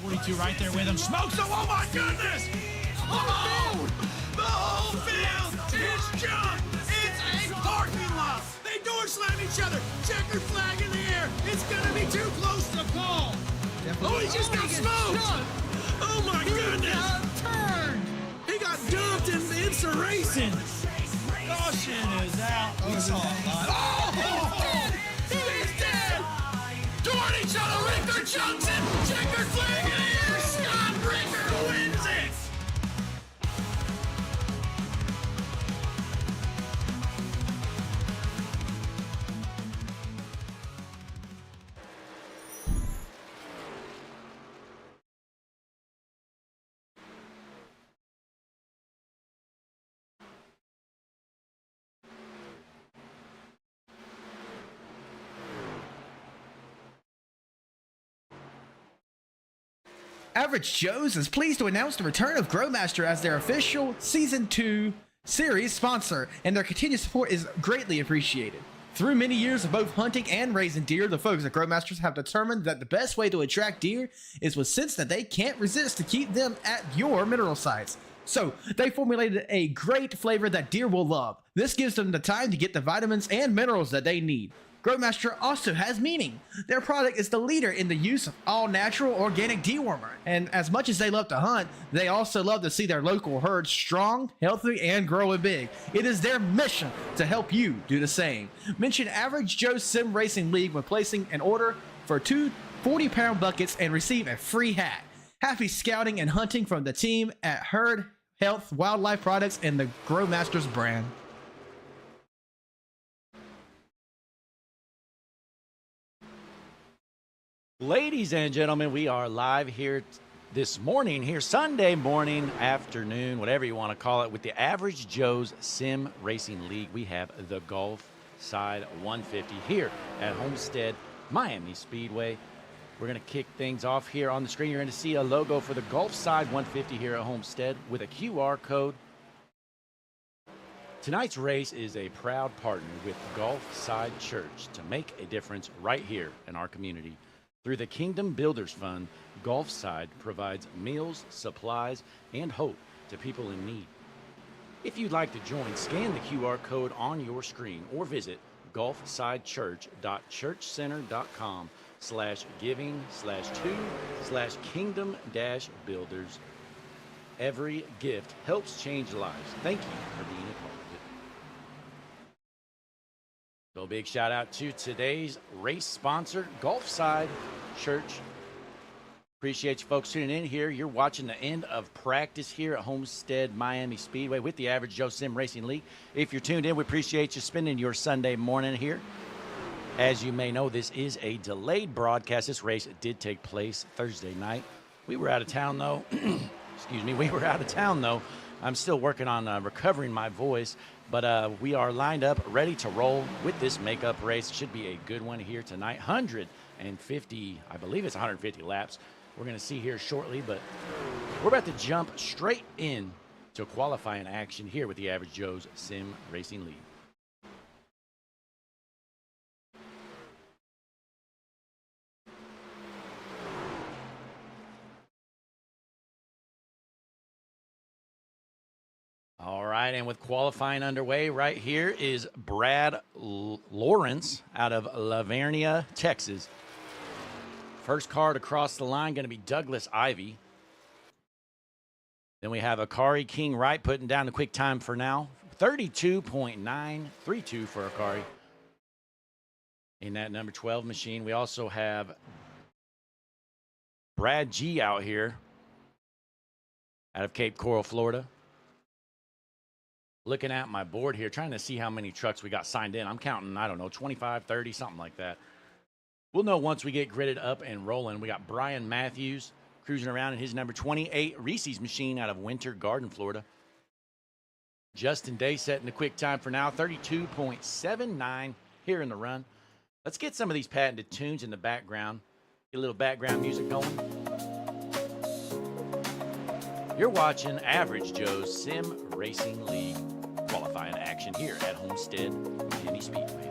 42 right there with him. Smokes him. Oh, my goodness. Oh, the whole field. It's junk. It's a parking lot. They door slam each other. Checkered flag in the air. It's going to be too close to call. Oh, he just got smoked. Oh, my goodness. Turn. He got dumped in iRacing. Caution is out. Oh, he's dead. Toward each other. Richter jumps in. Checkered flag in the air. Scott Richter wins it. Average Joe's is pleased to announce the return of Growmaster as their official Season 2 series sponsor, and their continued support is greatly appreciated. Through many years of both hunting and raising deer, the folks at Growmasters have determined that the best way to attract deer is with scents that they can't resist to keep them at your mineral sites. So, they formulated a great flavor that deer will love. This gives them the time to get the vitamins and minerals that they need. Growmaster also has meaning. Their product is the leader in the use of all-natural organic dewormer, and as much as they love to hunt, they also love to see their local herd strong, healthy, and growing big. It is their mission to help you do the same. Mention Average Joe's Sim Racing League when placing an order for 2 40-pound buckets and receive a free hat. Happy scouting and hunting from the team at Herd Health Wildlife Products and the Growmasters brand. Ladies and gentlemen, we are live here this morning, here Sunday morning, afternoon, whatever you want to call it, with the Average Joe's Sim Racing League. We have the Golf Side 150 here at Homestead, Miami Speedway. We're going to kick things off here on the screen. You're going to see a logo for the Golf Side 150 here at Homestead with a QR code. Tonight's race is a proud partner with Golf Side Church to make a difference right here in our community. Through the Kingdom Builders Fund, Gulfside provides meals, supplies, and hope to people in need. If you'd like to join, scan the QR code on your screen or visit gulfsidechurch.churchcenter.com/giving/2/kingdom-builders. Every gift helps change lives. Thank you for being a part of it. So big shout out to today's race sponsor, Gulfside Church. Appreciate you folks tuning in here. You're watching the end of practice here at Homestead Miami Speedway with the Average Joe Sim Racing League. If you're tuned in, we appreciate you spending your Sunday morning here. As you may know, this is a delayed broadcast. This race did take place Thursday night. We were out of town, though. Excuse me. We were out of town, though. I'm still working on recovering my voice. But we are lined up, ready to roll with this makeup race. Should be a good one here tonight. 150, I believe it's 150 laps. We're going to see here shortly, but we're about to jump straight in to qualifying action here with the Average Joe's Sim Racing League. All right, and with qualifying underway, right here is Brad Lawrence out of Lavernia, Texas. First car to cross the line going to be Douglas Ivy. Then we have Akari King Wright putting down the quick time for now. 32.932 for Akari in that number 12 machine. We also have Brad G out here out of Cape Coral, Florida. Looking at my board here, trying to see how many trucks we got signed in. I'm counting, I don't know, 25, 30, something like that. We'll know once we get gridded up and rolling. We got Brian Matthews cruising around in his number 28 Reese's machine out of Winter Garden, Florida. Justin Day setting the quick time for now, 32.79 here in the run. Let's get some of these patented tunes in the background. Get a little background music going. You're watching Average Joe's Sim Racing League qualifying action here at Homestead Miami Speedway.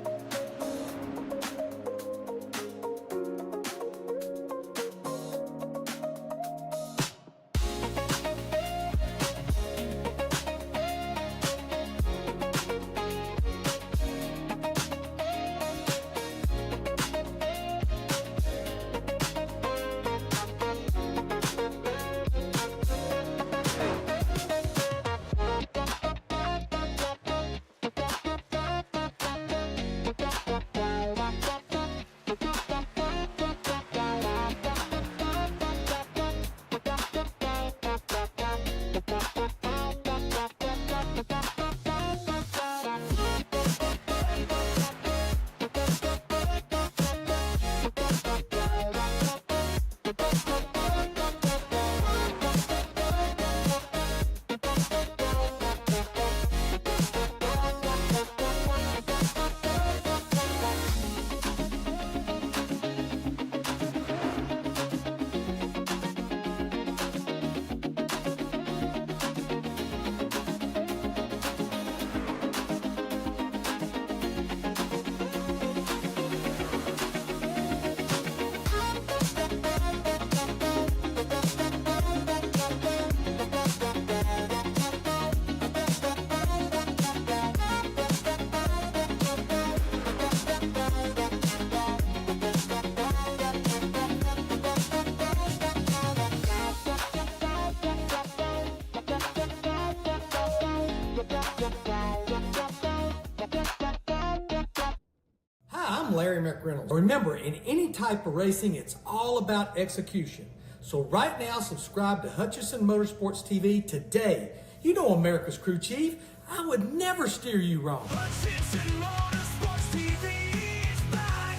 Larry McReynolds. Remember, in any type of racing, it's all about execution. So right now, subscribe to Hutchinson Motorsports TV today. You know America's crew chief. I would never steer you wrong. Hutchinson Motorsports TV is back.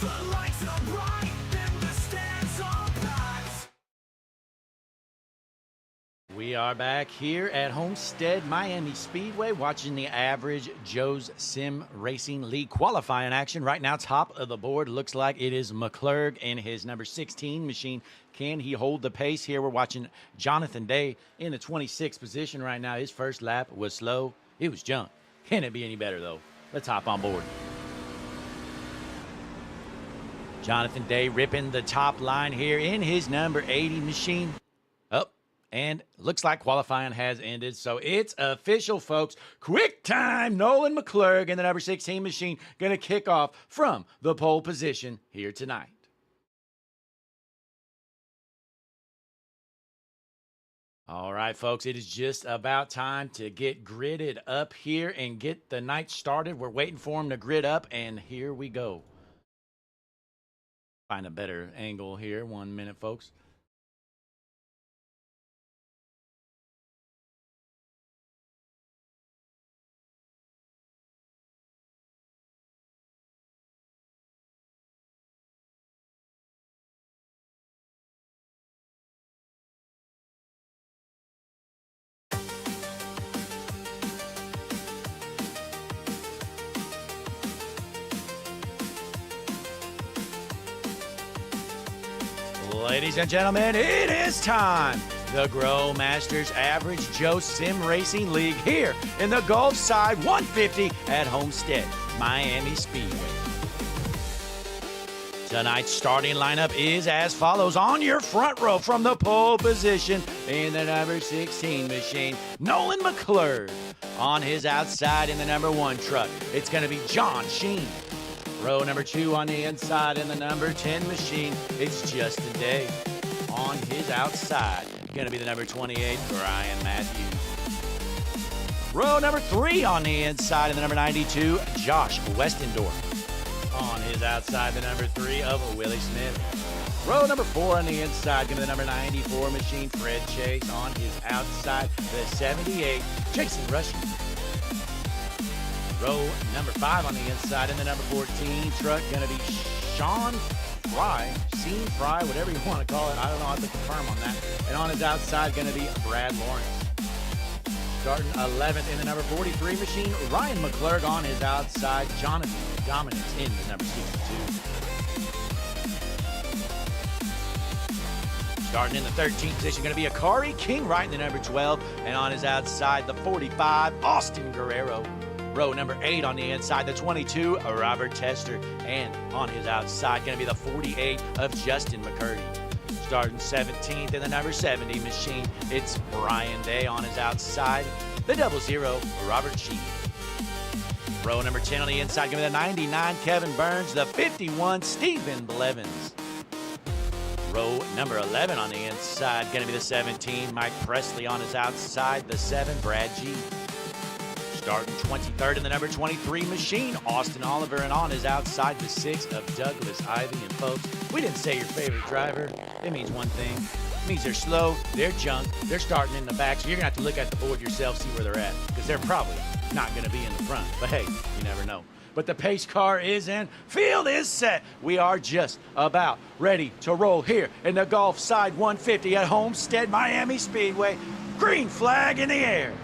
The lights are bright and the stands are packed. We are back here at Homestead Miami Speedway watching the Average Joe's Sim Racing League qualifying action. Right now, top of the board looks like it is McClurg in his number 16 machine. Can he hold the pace here? We're watching Jonathan Day in the 26th position right now. His first lap was slow. It was junk. Can it be any better, though? Let's hop on board. Jonathan Day ripping the top line here in his number 80 machine. Up. And looks like qualifying has ended, so it's official, folks. Quick time, Nolan McClurg in the number 16 machine going to kick off from the pole position here tonight. All right, folks, it is just about time to get gridded up here and get the night started. We're waiting for him to grid up, and here we go. Find a better angle here. 1 minute, folks. Ladies and gentlemen, it is time. The Grow Masters Average Joe Sim Racing League here in the Gulf Side 150 at Homestead Miami Speedway. Tonight's starting lineup is as follows. On your front row from the pole position in the number 16 machine, Nolan McClurg. On his outside in the number 1 truck, it's going to be John Sheen. Row number 2 on the inside in the number 10 machine, it's Justin Day. On his outside, going to be the number 28, Brian Matthews. Row number 3 on the inside in the number 92, Josh Westendorf. On his outside, the number 3 of Willie Smith. Row number 4 on the inside, going to be the number 94 machine, Fred Chase. On his outside, the 78, Jason Rushing. Row number 5 on the inside in the number 14 truck, going to be Sean Fry, Scene Fry, whatever you want to call it. I don't know how to confirm on that. And on his outside, going to be Brad Lawrence. Starting 11th in the number 43 machine, Ryan McClurg. On his outside, Jonathan Dominance in the number 62. Starting in the 13th position, going to be Akari King right in the number 12. And on his outside, the 45, Austin Guerrero. Row number 8 on the inside, the 22, Robert Tester. And on his outside, going to be the 48 of Justin McCurdy. Starting 17th in the number 70 machine, it's Brian Day. On his outside, the 00, Robert Sheep. Row number 10 on the inside, going to be the 99, Kevin Burns. The 51, Stephen Blevins. Row number 11 on the inside, going to be the 17, Mike Presley. On his outside, the 7, Brad G. Starting 23rd in the number 23 machine, Austin Oliver. And on his outside, the 6 of Douglas Ivy. And folks, we didn't say your favorite driver. It means one thing. It means they're slow, they're junk, they're starting in the back. So you're going to have to look at the board yourself, see where they're at. Because they're probably not going to be in the front. But hey, you never know. But the pace car is in. Field is set. We are just about ready to roll here in the Gulf Side 150 at Homestead Miami Speedway. Green flag in the air.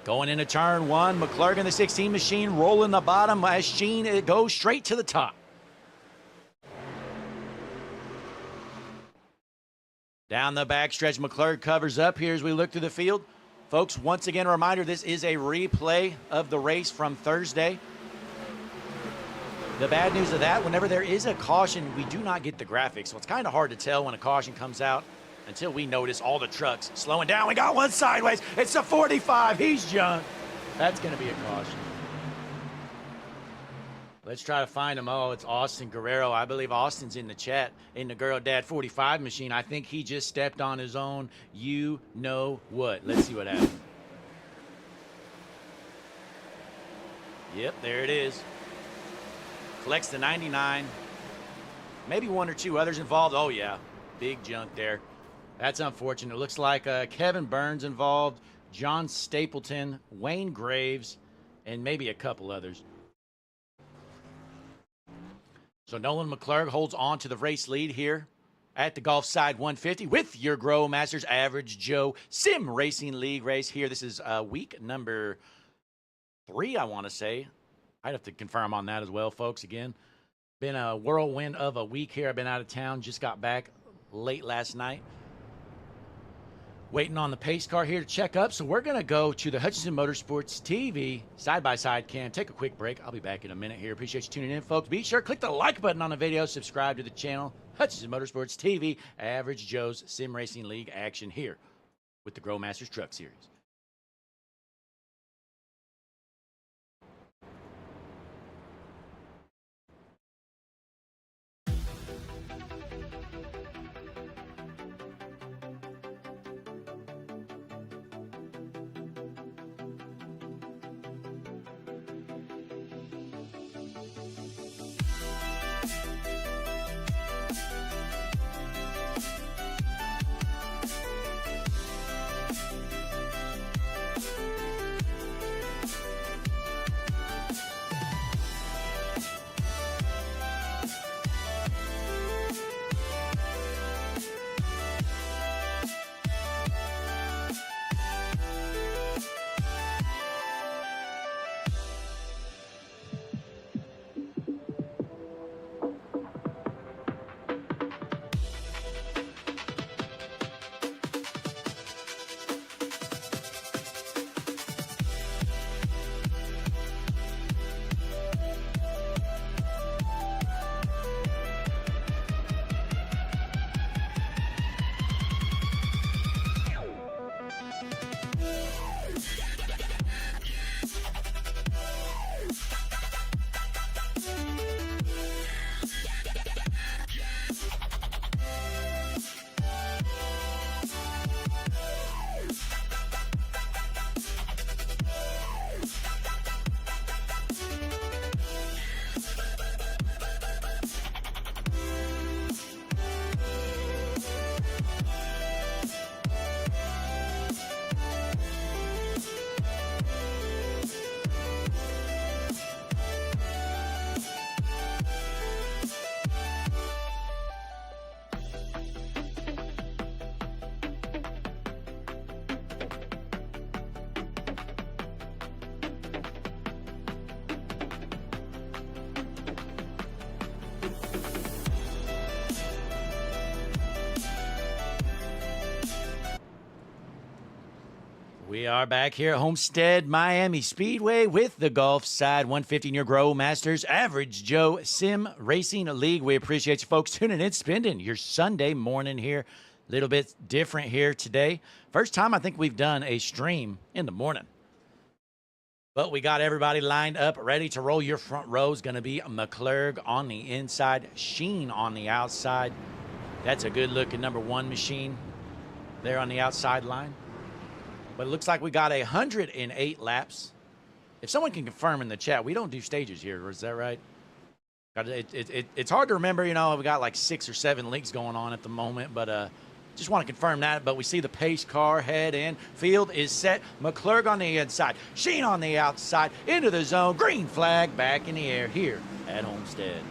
Going into turn 1, McClurg in the 16 machine, rolling the bottom as Sheen. It goes straight to the top. Down the backstretch, McClurg covers up here as we look through the field. Folks, once again, a reminder, this is a replay of the race from Thursday. The bad news of that, whenever there is a caution, we do not get the graphics. So it's kind of hard to tell when a caution comes out until we notice all the trucks slowing down. We got one sideways. It's a 45. He's junk. That's going to be a caution. Let's try to find him. Oh, it's Austin Guerrero. I believe Austin's in the chat in the Girl Dad 45 machine. I think he just stepped on his own. You know what? Let's see what happens. Yep, there it is. Collects the 99. Maybe one or two others involved. Oh, yeah. Big junk there. That's unfortunate. It looks like Kevin Burns involved, John Stapleton, Wayne Graves, and maybe a couple others. So Nolan McClurg holds on to the race lead here at the Golf Side 150 with your Grow Masters Average Joe Sim Racing League race here. This is week number 3, I want to say. I'd have to confirm on that as well, folks. Again, been a whirlwind of a week here. I've been out of town, just got back late last night. Waiting on the pace car here to check up. So we're going to go to the Hutchinson Motorsports TV side-by-side cam. Take a quick break. I'll be back in a minute here. Appreciate you tuning in, folks. Be sure to click the like button on the video. Subscribe to the channel. Hutchinson Motorsports TV, Average Joe's Sim Racing League action here with the Grow Masters Truck Series. We are back here at Homestead, Miami Speedway with the Golf Side 150 Your Grow Masters Average Joe Sim Racing League. We appreciate you folks tuning in, spending your Sunday morning here. A little bit different here today. First time I think we've done a stream in the morning. But we got everybody lined up, ready to roll. Your front row is going to be McClurg on the inside, Sheen on the outside. That's a good-looking number 1 machine there on the outside line. But it looks like we got 108 laps. If someone can confirm in the chat, we don't do stages here, is that right? It's hard to remember, you know, we got like 6 or 7 leagues going on at the moment, but just want to confirm that. But we see the pace car head in. Field is set. McClurg on the inside. Sheen on the outside. Into the zone. Green flag back in the air here at Homestead.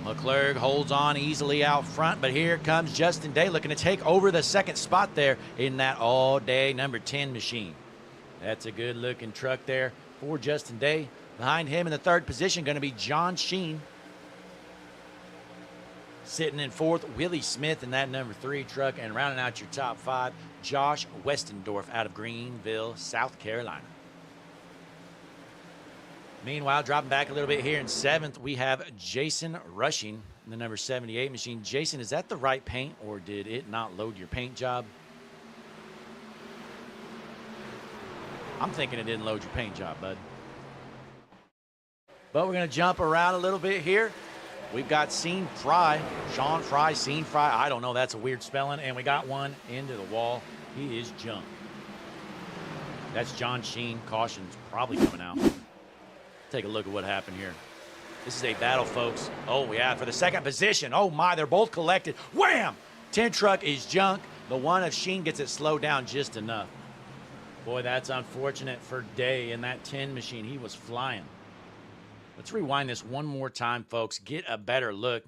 McClurg holds on easily out front, but here comes Justin Day looking to take over the second spot there in that all-day number 10 machine. That's a good-looking truck there for Justin Day. Behind him in the 3rd position going to be John Sheen. Sitting in 4th, Willie Smith in that number 3 truck. And rounding out your top 5, Josh Westendorf out of Greenville, South Carolina. Meanwhile, dropping back a little bit here in 7th, we have Jason Rushing in the number 78 machine. Jason, is that the right paint, or did it not load your paint job? I'm thinking it didn't load your paint job, bud. But we're going to jump around a little bit here. We've got Sean Fry, I don't know, that's a weird spelling. And we got one into the wall. He is jumped. That's John Sheen. Caution's probably coming out. Take a look at what happened here. This is a battle, folks. Oh, yeah, for the second position. Oh, my, they're both collected. Wham! 10 truck is junk. The one of Sheen gets it slowed down just enough. Boy, that's unfortunate for Day in that 10 machine. He was flying. Let's rewind this one more time, folks. Get a better look.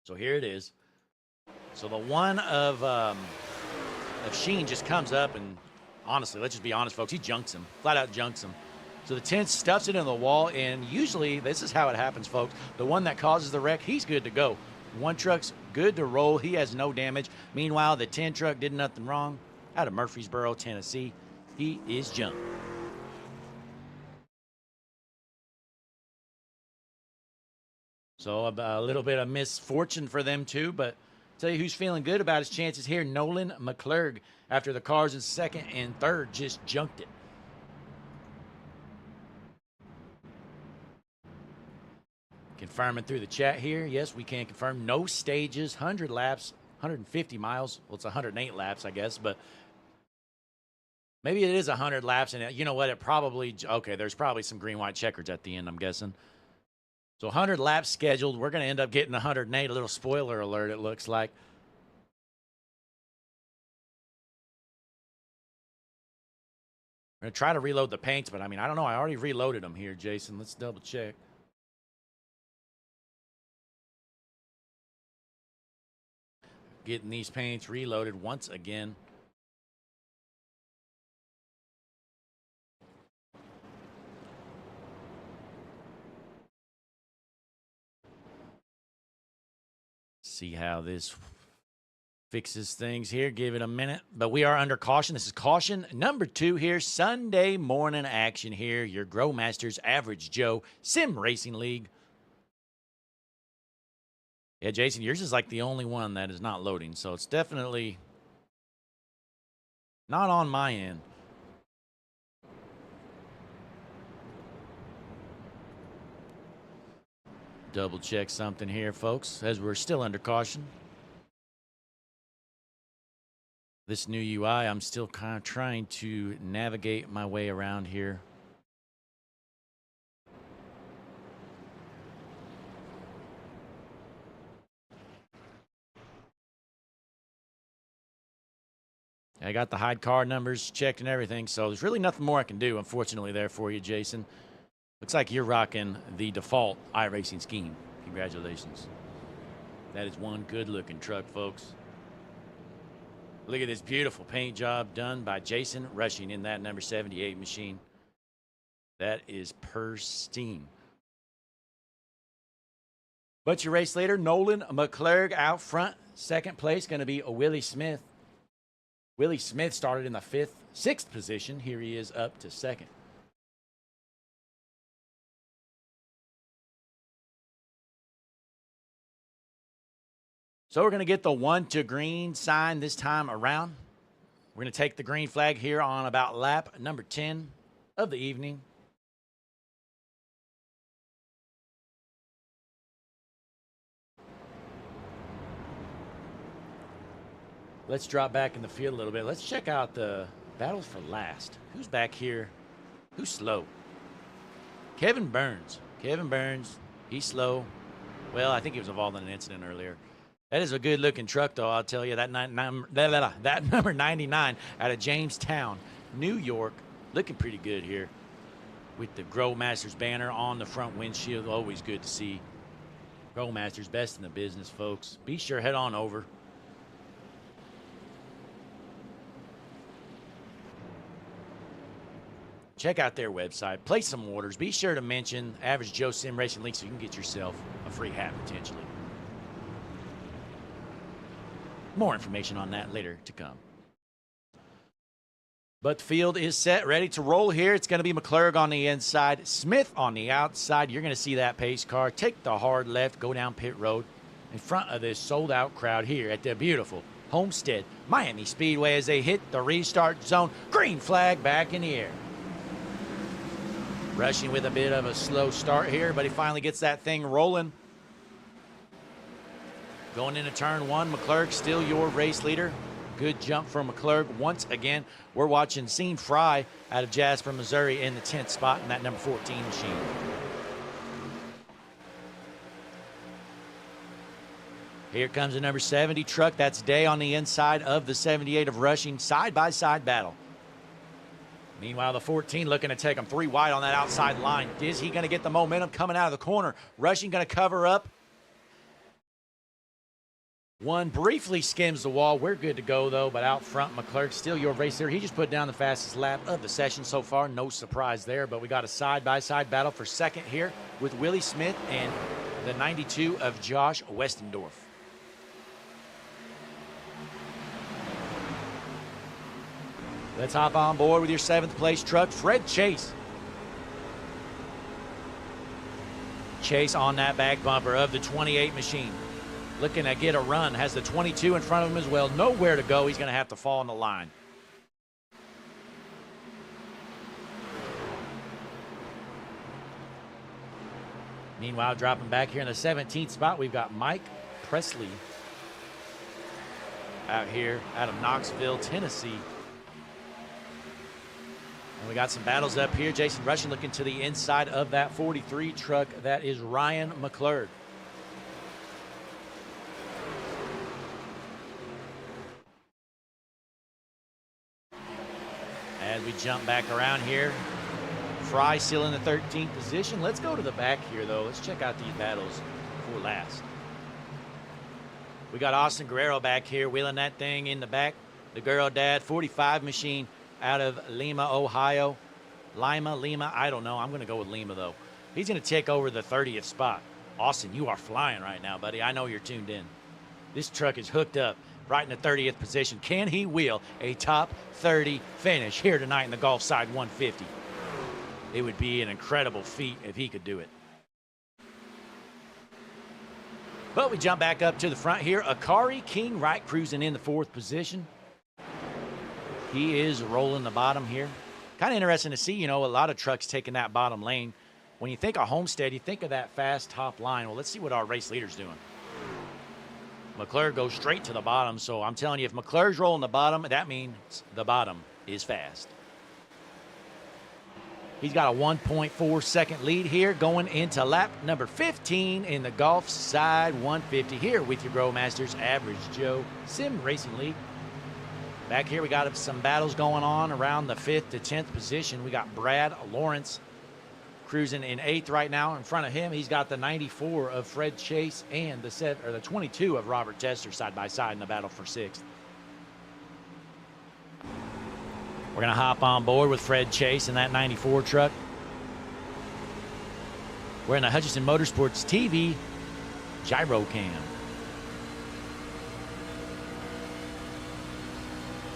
So here it is. So the one of Sheen just comes up and, honestly, let's just be honest, folks, he junks him. Flat out junks him. So the 10 stuffs it in the wall, and usually this is how it happens, folks. The one that causes the wreck, he's good to go. One truck's good to roll. He has no damage. Meanwhile, the 10 truck did nothing wrong. Out of Murfreesboro, Tennessee, he is junk. So a little bit of misfortune for them too, but tell you who's feeling good about his chances here. Nolan McClurg, after the cars in second and third, just junked it. Confirming through the chat here. Yes, we can confirm. No stages, 100 laps, 150 miles. Well, it's 108 laps, I guess, but maybe it is 100 laps. And you know what? It probably, okay, there's probably some green-white checkers at the end, I'm guessing. So 100 laps scheduled. We're going to end up getting 108. A little spoiler alert, it looks like. I'm going to try to reload the paints, but I mean, I don't know. I already reloaded them here, Jason. Let's double check. Getting these paints reloaded once again. See how this fixes things here. Give it a minute. But we are under caution. This is caution number 2 here. Sunday morning action here. Your Growmasters Average Joe Sim Racing League. Yeah, Jason, yours is like the only one that is not loading. So it's definitely not on my end. Double check something here, folks, as we're still under caution. This new UI, I'm still kind of trying to navigate my way around here. I got the hide car numbers checked and everything, so there's really nothing more I can do, unfortunately, there for you, Jason. Looks like you're rocking the default iRacing scheme. Congratulations. That is one good-looking truck, folks. Look at this beautiful paint job done by Jason Rushing in that number 78 machine. That is pristine. But your race leader, Nolan McClurg, out front. Second place going to be Willie Smith. Willie Smith started in the 6th position. Here he is up to 2nd. So we're going to get the 1 to green sign this time around. We're going to take the green flag here on about lap number 10 of the evening. Let's drop back in the field a little bit. Let's check out the battles for last. Who's back here? Who's slow? Kevin Burns. Kevin Burns, he's slow. Well, I think he was involved in an incident earlier. That is a good-looking truck, though, I'll tell you. That number 99 out of Jamestown, New York, looking pretty good here with the Growmasters banner on the front windshield. Always good to see. Growmasters, best in the business, folks. Be sure, head on over. Check out their website. Place some orders. Be sure to mention Average Joe Sim Racing League so you can get yourself a free hat, potentially. More information on that later to come. But the field is set, ready to roll here. It's going to be McClurg on the inside, Smith on the outside. You're going to see that pace car take the hard left, go down pit road in front of this sold-out crowd here at the beautiful Homestead Miami Speedway as they hit the restart zone. Green flag back in the air. Rushing with a bit of a slow start here, but he finally gets that thing rolling. Going into turn 1, McClurg still your race leader. Good jump from McClurg. Once again, we're watching Scene Fry out of Jasper, Missouri in the 10th spot in that number 14 machine. Here comes the number 70 truck. That's Day on the inside of the 78 of Rushing. Side-by-side battle. Meanwhile, the 14 looking to take him 3 wide on that outside line. Is he going to get the momentum coming out of the corner? Rushing going to cover up. One briefly skims the wall. We're good to go, though, but out front, McClurg, still your race there. He just put down the fastest lap of the session so far. No surprise there, but we got a side-by-side battle for second here with Willie Smith and the 92 of Josh Westendorf. Let's hop on board with your 7th place truck, Fred Chase. Chase on that back bumper of the 28 machine. Looking to get a run. Has the 22 in front of him as well. Nowhere to go. He's going to have to fall on the line. Meanwhile, dropping back here in the 17th spot, we've got Mike Presley out here out of Knoxville, Tennessee. And we got some battles up here. Jason Rushing looking to the inside of that 43 truck. That is Ryan McClurg. As we jump back around here, Fry still in the 13th position. Let's go to the back here, though. Let's check out these battles for last. We got Austin Guerrero back here wheeling that thing in the back. The Girl Dad 45 machine out of Lima, Ohio. Lima, I don't know. I'm going to go with Lima, though. He's going to take over the 30th spot. Austin, you are flying right now, buddy. I know you're tuned in. This truck is hooked up right in the 30th position. Can he wheel a top 30 finish here tonight in the Gulf Side 150? It would be an incredible feat if he could do it. But we jump back up to the front here. Akari King Wright cruising in the 4th position. He is rolling the bottom here. Kind of interesting to see, you know, a lot of trucks taking that bottom lane. When you think of Homestead, you think of that fast top line. Well, let's see what our race leader's doing. McClurg goes straight to the bottom, so I'm telling you, if McClurg's rolling the bottom, that means the bottom is fast. He's got a 1.4 second lead here going into lap number 15 in the Gulf Side 150 here with your Growmasters Average Joe Sim Racing League. Back here, we got some battles going on around the 5th to 10th position. We got Brad Lawrence cruising in 8th right now. In front of him, he's got the 94 of Fred Chase and the 22 of Robert Tester side by side in the battle for 6th. We're going to hop on board with Fred Chase in that 94 truck. We're in the Hutchison Motorsports TV gyro cam.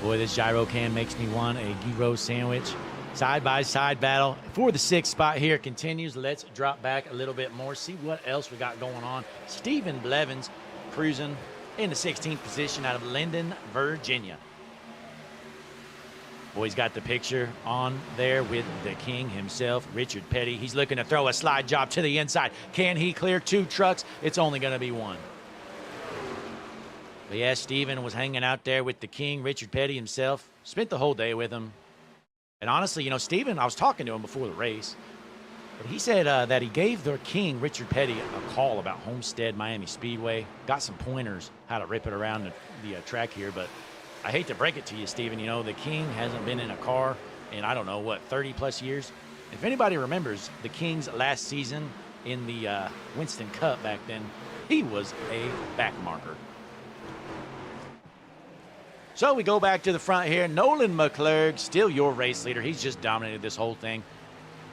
Boy, this gyro cam makes me want a gyro sandwich. Side-by-side battle for the 6th spot here continues. Let's drop back a little bit more, see what else we got going on. Stephen Blevins cruising in the 16th position out of Linden, Virginia. Boy, he's got the picture on there with the king himself, Richard Petty. He's looking to throw a slide job to the inside. Can he clear 2 trucks? It's only going to be 1. But yeah, Stephen was hanging out there with the king, Richard Petty himself. Spent the whole day with him. And honestly, you know, Stephen, I was talking to him before the race, but he said that he gave the king, Richard Petty, a call about Homestead Miami Speedway. Got some pointers how to rip it around the track here, but I hate to break it to you, Stephen. You know, the king hasn't been in a car in, I don't know, what, 30-plus years? If anybody remembers the King's last season in the Winston Cup back then, he was a back marker. So we go back to the front here. Nolan McClurg, still your race leader. He's just dominated this whole thing.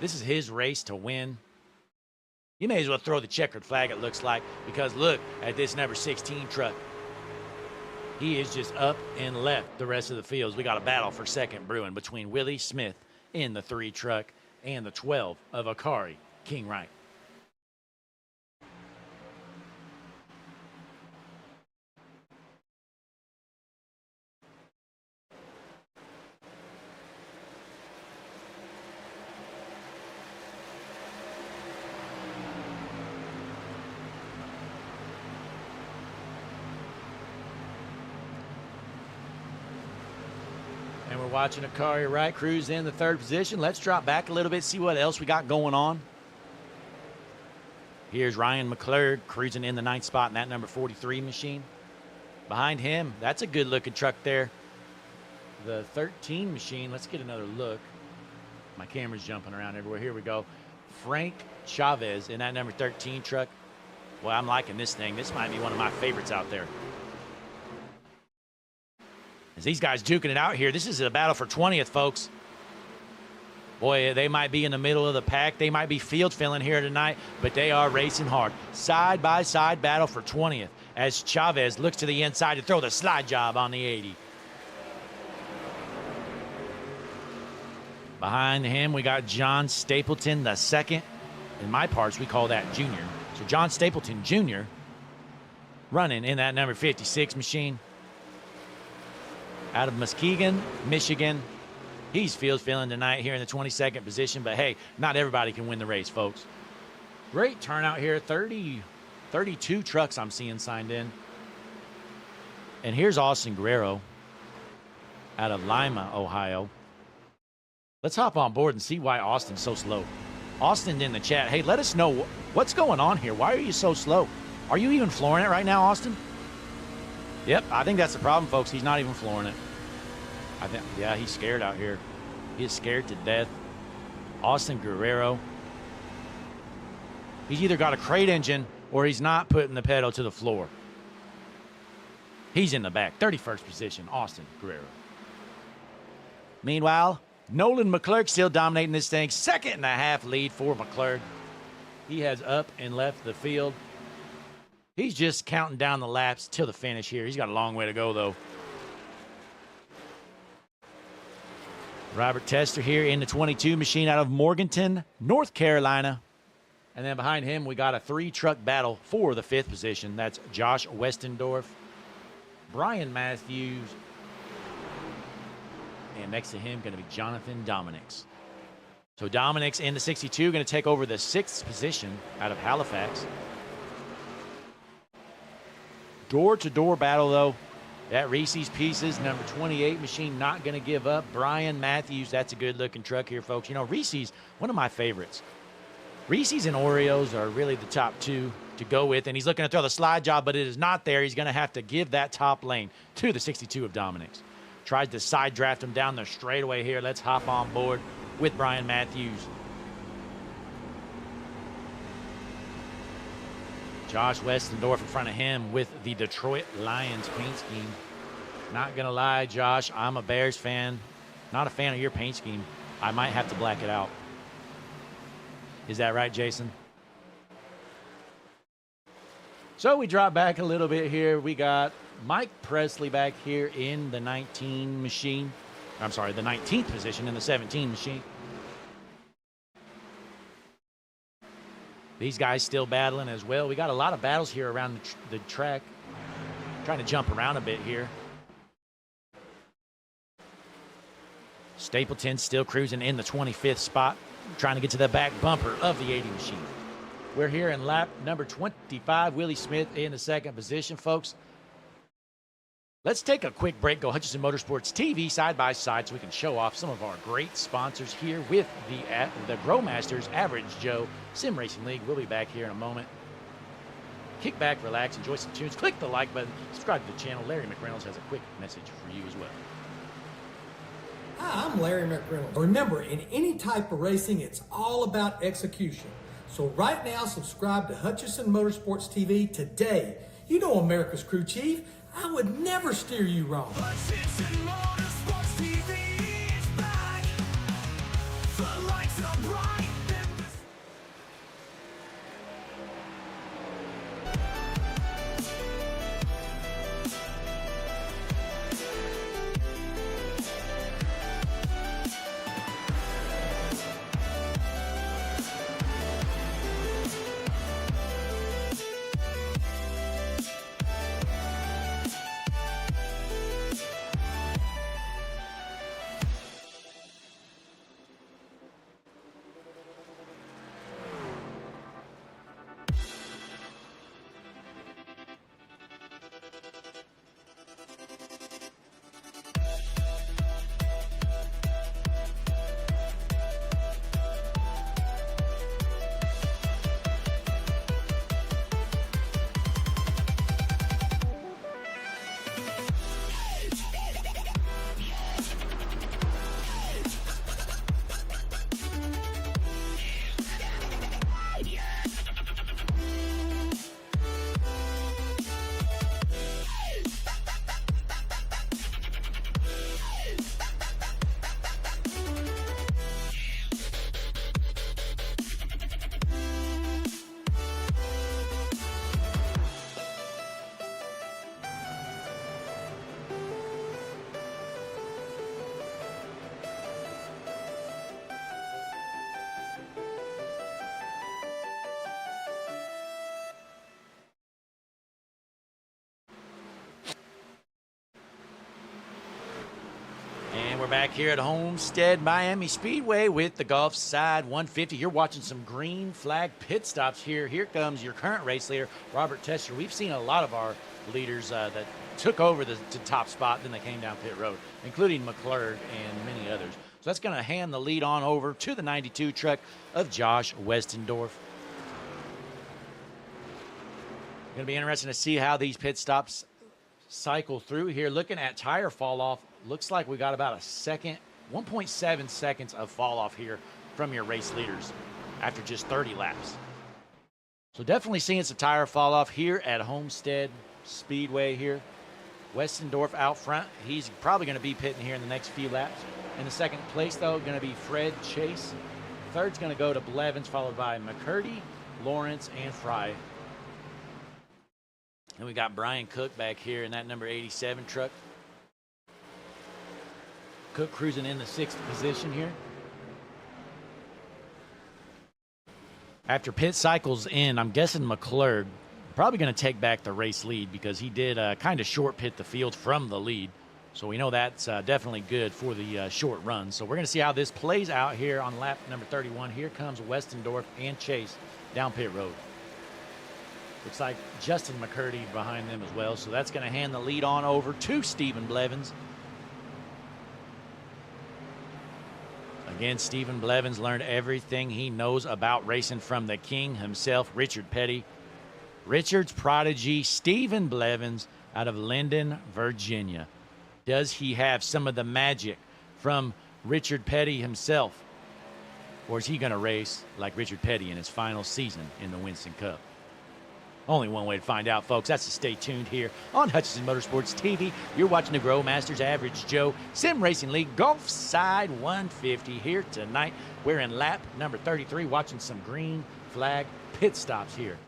This is his race to win. You may as well throw the checkered flag, it looks like, because look at this number 16 truck. He is just up and left the rest of the fields. We got a battle for second brewing between Willie Smith in the 3 truck and the 12 of Akari King Wright. watching a car here, right? Cruise in the third position. Let's drop back a little bit, see what else we got going on. Here's Ryan McClurg cruising in the 9th spot in that number 43 machine. Behind him, that's a good-looking truck there. The 13 machine, let's get another look. My camera's jumping around everywhere. Here we go. Frank Chavez in that number 13 truck. Well, I'm liking this thing. This might be one of my favorites out there. As these guys duking it out here, this is a battle for 20th, folks. Boy, they might be in the middle of the pack. They might be field filling here tonight, but they are racing hard. Side-by-side battle for 20th as Chavez looks to the inside to throw the slide job on the 80. Behind him, we got John Stapleton the second. In my parts, we call that junior. So John Stapleton Jr. running in that number 56 machine. Out of Muskegon, Michigan. He's field filling tonight here in the 22nd position, but hey, not everybody can win the race, folks. Great turnout here, 32 trucks I'm seeing signed in. And here's Austin Guerrero out of Lima, Ohio. Let's hop on board and see why Austin's so slow. Austin in the chat, hey, let us know what's going on here. Why are you so slow? Are you even flooring it right now, Austin? Yep, I think that's the problem, folks. He's not even flooring it. Yeah, he's scared out here. He is scared to death. Austin Guerrero. He's either got a crate engine or he's not putting the pedal to the floor. He's in the back, 31st position, Austin Guerrero. Meanwhile, Nolan McClurg still dominating this thing. 2.5 lead for McClurg. He has up and left the field. He's just counting down the laps till the finish here. He's got a long way to go, though. Robert Tester here in the 22 machine out of Morganton, North Carolina. And then behind him, we got a 3-truck battle for the 5th position. That's Josh Westendorf, Brian Matthews, and next to him going to be Jonathan Dominics. So Dominics in the 62 going to take over the 6th position out of Halifax. Door-to-door battle, though. That Reese's Pieces, number 28 machine, not going to give up. Brian Matthews, that's a good-looking truck here, folks. You know, Reese's, one of my favorites. Reese's and Oreos are really the top two to go with, and he's looking to throw the slide job, but it is not there. He's going to have to give that top lane to the 62 of Dominics. Tries to side draft him down the straightaway here. Let's hop on board with Brian Matthews. Josh Westendorf in front of him with the Detroit Lions paint scheme. Not going to lie, Josh, I'm a Bears fan. Not a fan of your paint scheme. I might have to black it out. Is that right, Jason? So we drop back a little bit here. We got Mike Presley back here in the 19 machine. I'm sorry, the 19th position in the 17 machine. These guys still battling as well. We got a lot of battles here around the track. Trying to jump around a bit here. Stapleton still cruising in the 25th spot. Trying to get to the back bumper of the 80 machine. We're here in lap number 25. Willie Smith in the 2nd position, folks. Let's take a quick break. Go Hutchison Motorsports TV side by side so we can show off some of our great sponsors here with the Growmasters Average Joe Sim Racing League. We'll be back here in a moment. Kick back, relax, enjoy some tunes. Click the like button. Subscribe to the channel. Larry McReynolds has a quick message for you as well. Hi, I'm Larry McReynolds. Remember, in any type of racing, it's all about execution. So right now, subscribe to Hutchison Motorsports TV today. You know America's crew chief. I would never steer you wrong. Hutchison Motorsports TV is back. The lights are bright. And we're back here at Homestead Miami Speedway with the Gulf Side 150. You're watching some green flag pit stops here. Here comes your current race leader, Robert Tester. We've seen a lot of our leaders that took over the top spot, then they came down pit road, including McClurg and many others. So that's going to hand the lead on over to the 92 truck of Josh Westendorf. Going to be interesting to see how these pit stops cycle through here. Looking at tire fall off, looks like we got about a second, 1.7 seconds of fall off here from your race leaders after just 30 laps. So definitely seeing some tire fall off here at Homestead Speedway here. Westendorf out front. He's probably going to be pitting here in the next few laps. In the second place, though, going to be Fred Chase. Third's going to go to Blevins, followed by McCurdy, Lawrence, and Fry. And we got Brian Cook back here in that number 87 truck. Cook cruising in the 6th position here. After pit cycles in, I'm guessing McClurg probably going to take back the race lead because he did kind of short pit the field from the lead. So we know that's definitely good for the short run. So we're going to see how this plays out here on lap number 31. Here comes Westendorf and Chase down pit road. Looks like Justin McCurdy behind them as well. So that's going to hand the lead on over to Stephen Blevins. Again, Stephen Blevins learned everything he knows about racing from the king himself, Richard Petty. Richard's prodigy, Stephen Blevins, out of Linden, Virginia. Does he have some of the magic from Richard Petty himself? Or is he going to race like Richard Petty in his final season in the Winston Cup? Only one way to find out, folks. That's to stay tuned here on Hutchinson Motorsports TV. You're watching the Grow Masters Average Joe Sim Racing League Gulf Side 150 here tonight. We're in lap number 33, watching some green flag pit stops here.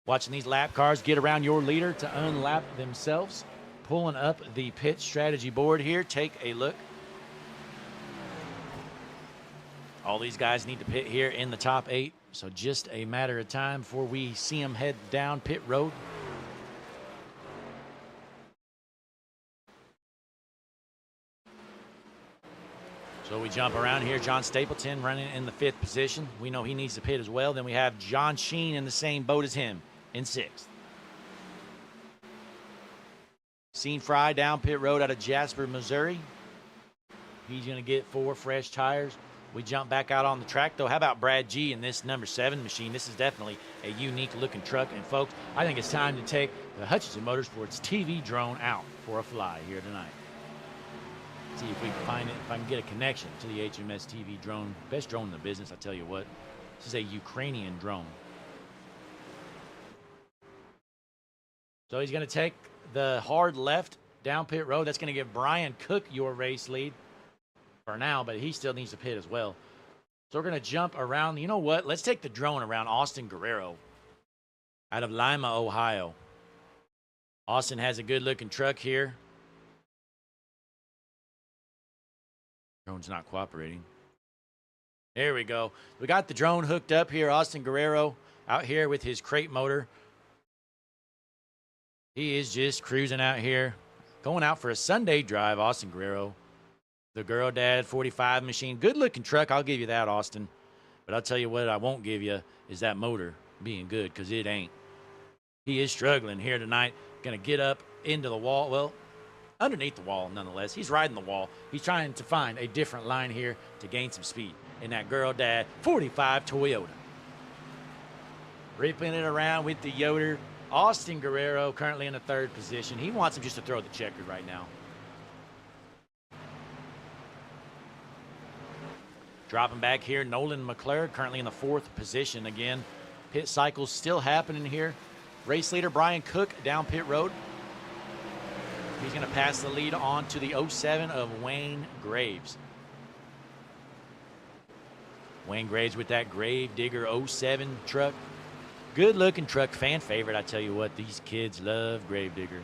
Watching these lap cars get around your leader to unlap themselves. Pulling up the pit strategy board here. Take a look. All these guys need to pit here in the top 8. So just a matter of time before we see them head down pit road. So we jump around here. John Stapleton running in the 5th position. We know he needs to pit as well. Then we have John Sheen in the same boat as him in 6th. Seen Fry down pit road out of Jasper, Missouri. He's going to get 4 fresh tires. We jump back out on the track, though. How about Brad G in this number 7 machine? This is definitely a unique-looking truck. And, folks, I think it's time to take the Hutchinson Motorsports TV drone out for a fly here tonight. See if we can find it, if I can get a connection to the HMS TV drone. Best drone in the business, I tell you what. This is a Ukrainian drone. So he's going to take the hard left down pit road. That's going to give Brian Cook your race lead for now, but he still needs to pit as well. So we're going to jump around. You know what? Let's take the drone around Austin Guerrero out of Lima, Ohio. Austin has a good-looking truck here. Drone's not cooperating. There we go. We got the drone hooked up here. Austin Guerrero out here with his crate motor. He is just cruising out here. Going out for a Sunday drive, Austin Guerrero. The Girl Dad 45 machine. Good-looking truck, I'll give you that, Austin. But I'll tell you what I won't give you is that motor being good, because it ain't. He is struggling here tonight. Going to get up into the wall. Well, underneath the wall, nonetheless. He's riding the wall. He's trying to find a different line here to gain some speed in that Girl Dad 45 Toyota. Ripping it around with the Yoder. Austin Guerrero currently in the 3rd position. He wants him just to throw the checker right now. Dropping back here, Nolan McClure currently in the 4th position again. Pit cycles still happening here. Race leader Brian Cook down pit road. He's going to pass the lead on to the 07 of Wayne Graves. Wayne Graves with that Grave Digger 07 truck. Good looking truck, fan favorite. I tell you what, these kids love Grave Digger.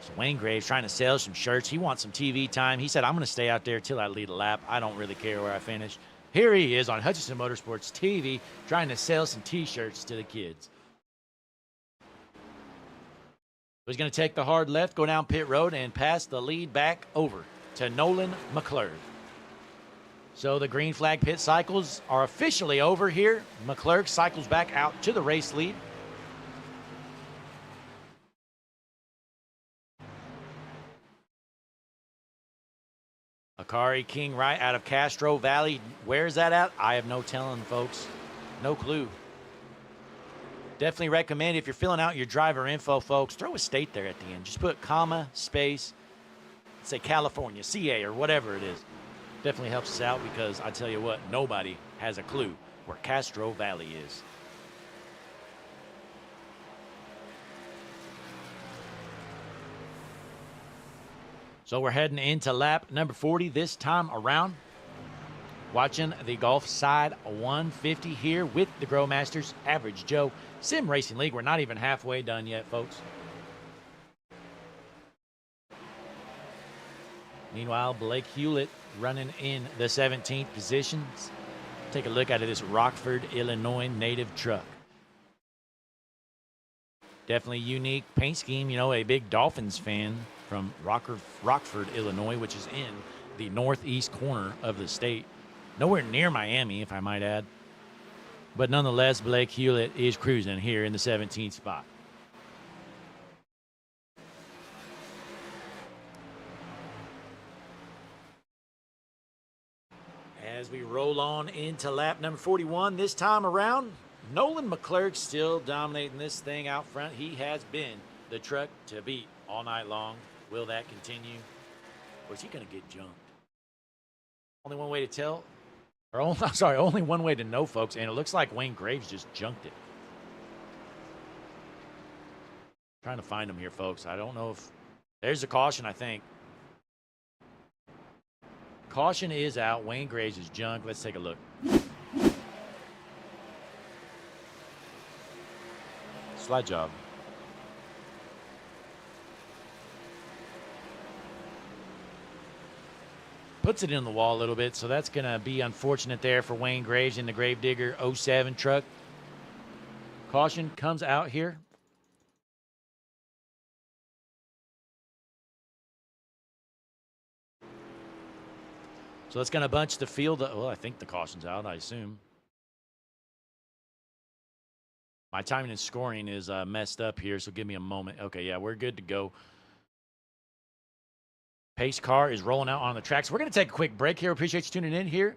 So Wayne Graves trying to sell some shirts. He wants some TV time. He said, I'm going to stay out there till I lead a lap. I don't really care where I finish. Here he is on Hutchinson Motorsports TV trying to sell some T-shirts to the kids. He's going to take the hard left, go down pit road, and pass the lead back over to Nolan McClurg. So the green flag pit cycles are officially over here. McClurg cycles back out to the race lead. Akari King Wright out of Castro Valley. Where's that at? I have no telling, folks. No clue. Definitely recommend, if you're filling out your driver info, folks, throw a state there at the end. Just put comma, space, say California, CA, or whatever it is. Definitely helps us out, because I tell you what, nobody has a clue where Castro Valley is. So we're heading into lap number 40 this time around. Watching the Golf Side 150 here with the Growmasters Average Joe Sim Racing League. We're not even halfway done yet, folks. Meanwhile, Blake Hewlett running in the 17th position. Take a look at this Rockford, Illinois native truck. Definitely unique paint scheme. You know, a big Dolphins fan from Rockford, Illinois, which is in the northeast corner of the state. Nowhere near Miami, if I might add. But nonetheless, Blake Hewlett is cruising here in the 17th spot. As we roll on into lap number 41 this time around, Nolan McClurg still dominating this thing out front. He has been the truck to beat all night long. Will that continue? Or is he going to get jumped? Only one way to tell. Only one way to know, folks, and it looks like Wayne Graves just junked it. Trying to find him here, folks. I don't know if... There's a caution, I think. Caution is out. Wayne Graves is junked. Let's take a look. Slide job. Puts it in the wall a little bit, so that's going to be unfortunate there for Wayne Graves in the Gravedigger 07 truck. Caution comes out here. So it's going to bunch the field. Well, I think the caution's out, I assume. My timing and scoring is messed up here, so give me a moment. Okay, yeah, we're good to go. Pace car is rolling out on the tracks. We're going to take a quick break here. Appreciate you tuning in here.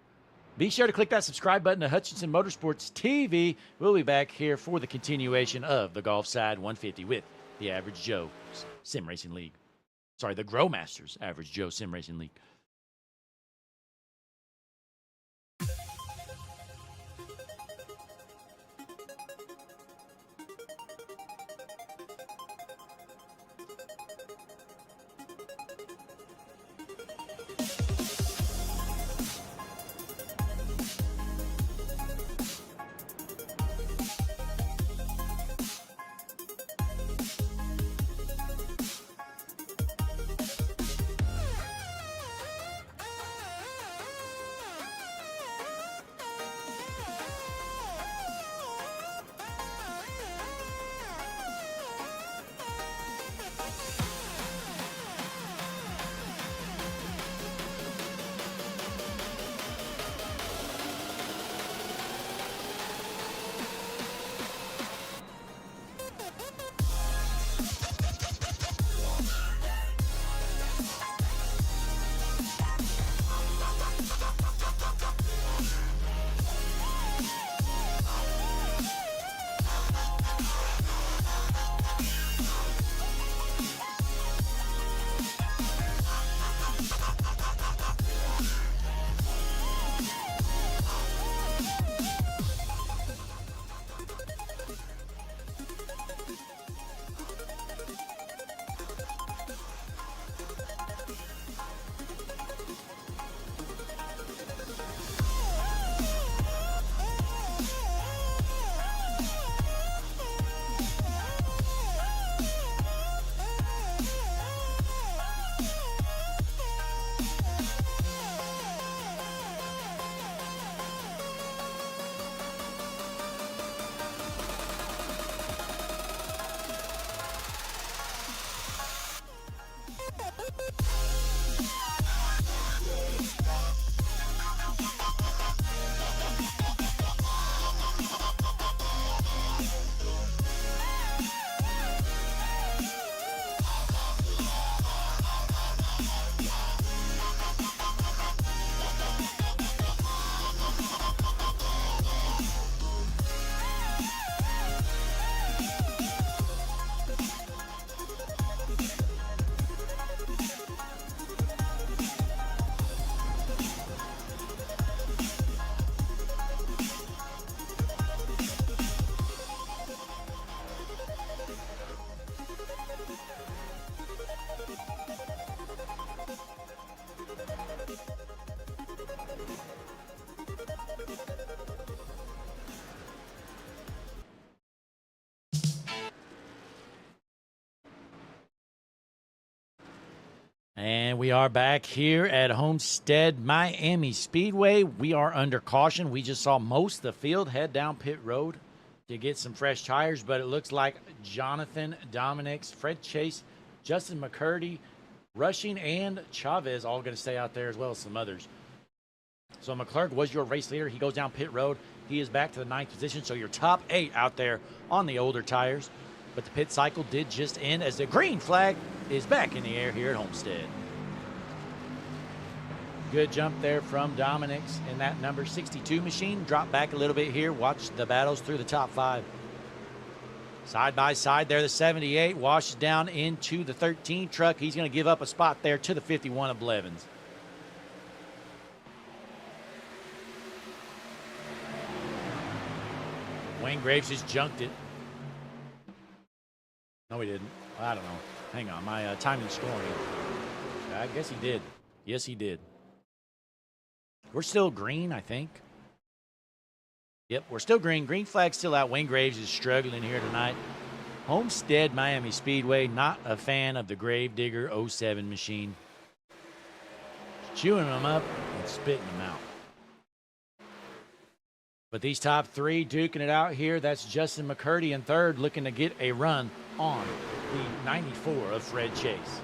Be sure to click that subscribe button to Hutchinson Motorsports TV. We'll be back here for the continuation of the Golf Side 150 with the Average Joe Sim Racing League. Sorry, the Growmasters Average Joe Sim Racing League. And we are back here at Homestead Miami Speedway. We are under caution. We just saw most of the field head down pit road to get some fresh tires, but it looks like Jonathan Dominics, Fred Chase, Justin McCurdy, Rushing, and Chavez all going to stay out there, as well as some others. So McClurg was your race leader. He goes down pit road. He is back to the 9th position, so your top 8 out there on the older tires. But the pit cycle did just end as the green flag is back in the air here at Homestead. Good jump there from Dominics in that number 62 machine. Drop back a little bit here. Watch the battles through the top 5. Side by side there, the 78 washes down into the 13 truck. He's going to give up a spot there to the 51 of Blevins. Wayne Graves just junked it. No, he didn't. I don't know. Hang on. My timing scoring. I guess he did. Yes, he did. We're still green, I think. Yep, we're still green. Green flag's still out. Wayne Graves is struggling here tonight. Homestead Miami Speedway, not a fan of the Gravedigger 07 machine. Chewing them up and spitting them out. But these top 3 duking it out here. That's Justin McCurdy in 3rd, looking to get a run on the 94 of Fred Chase.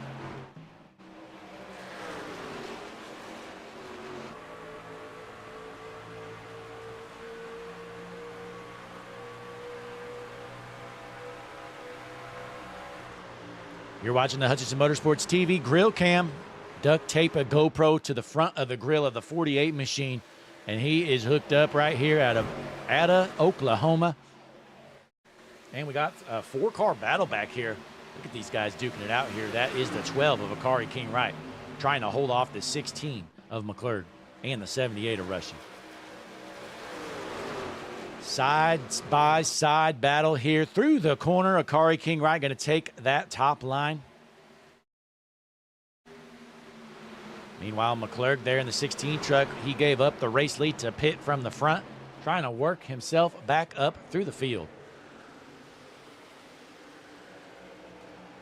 You're watching the Hutchinson Motorsports TV grill cam. Duct tape a GoPro to the front of the grill of the 48 machine. And he is hooked up right here out of Ada, Oklahoma. And we got a 4-car battle back here. Look at these guys duking it out here. That is the 12 of Akari King Wright, trying to hold off the 16 of McClurg and the 78 of Rushing. Side by side battle here through the corner. Akari King Wright going to take that top line. Meanwhile, McClurg there in the 16 truck, he gave up the race lead to Pitt from the front, trying to work himself back up through the field.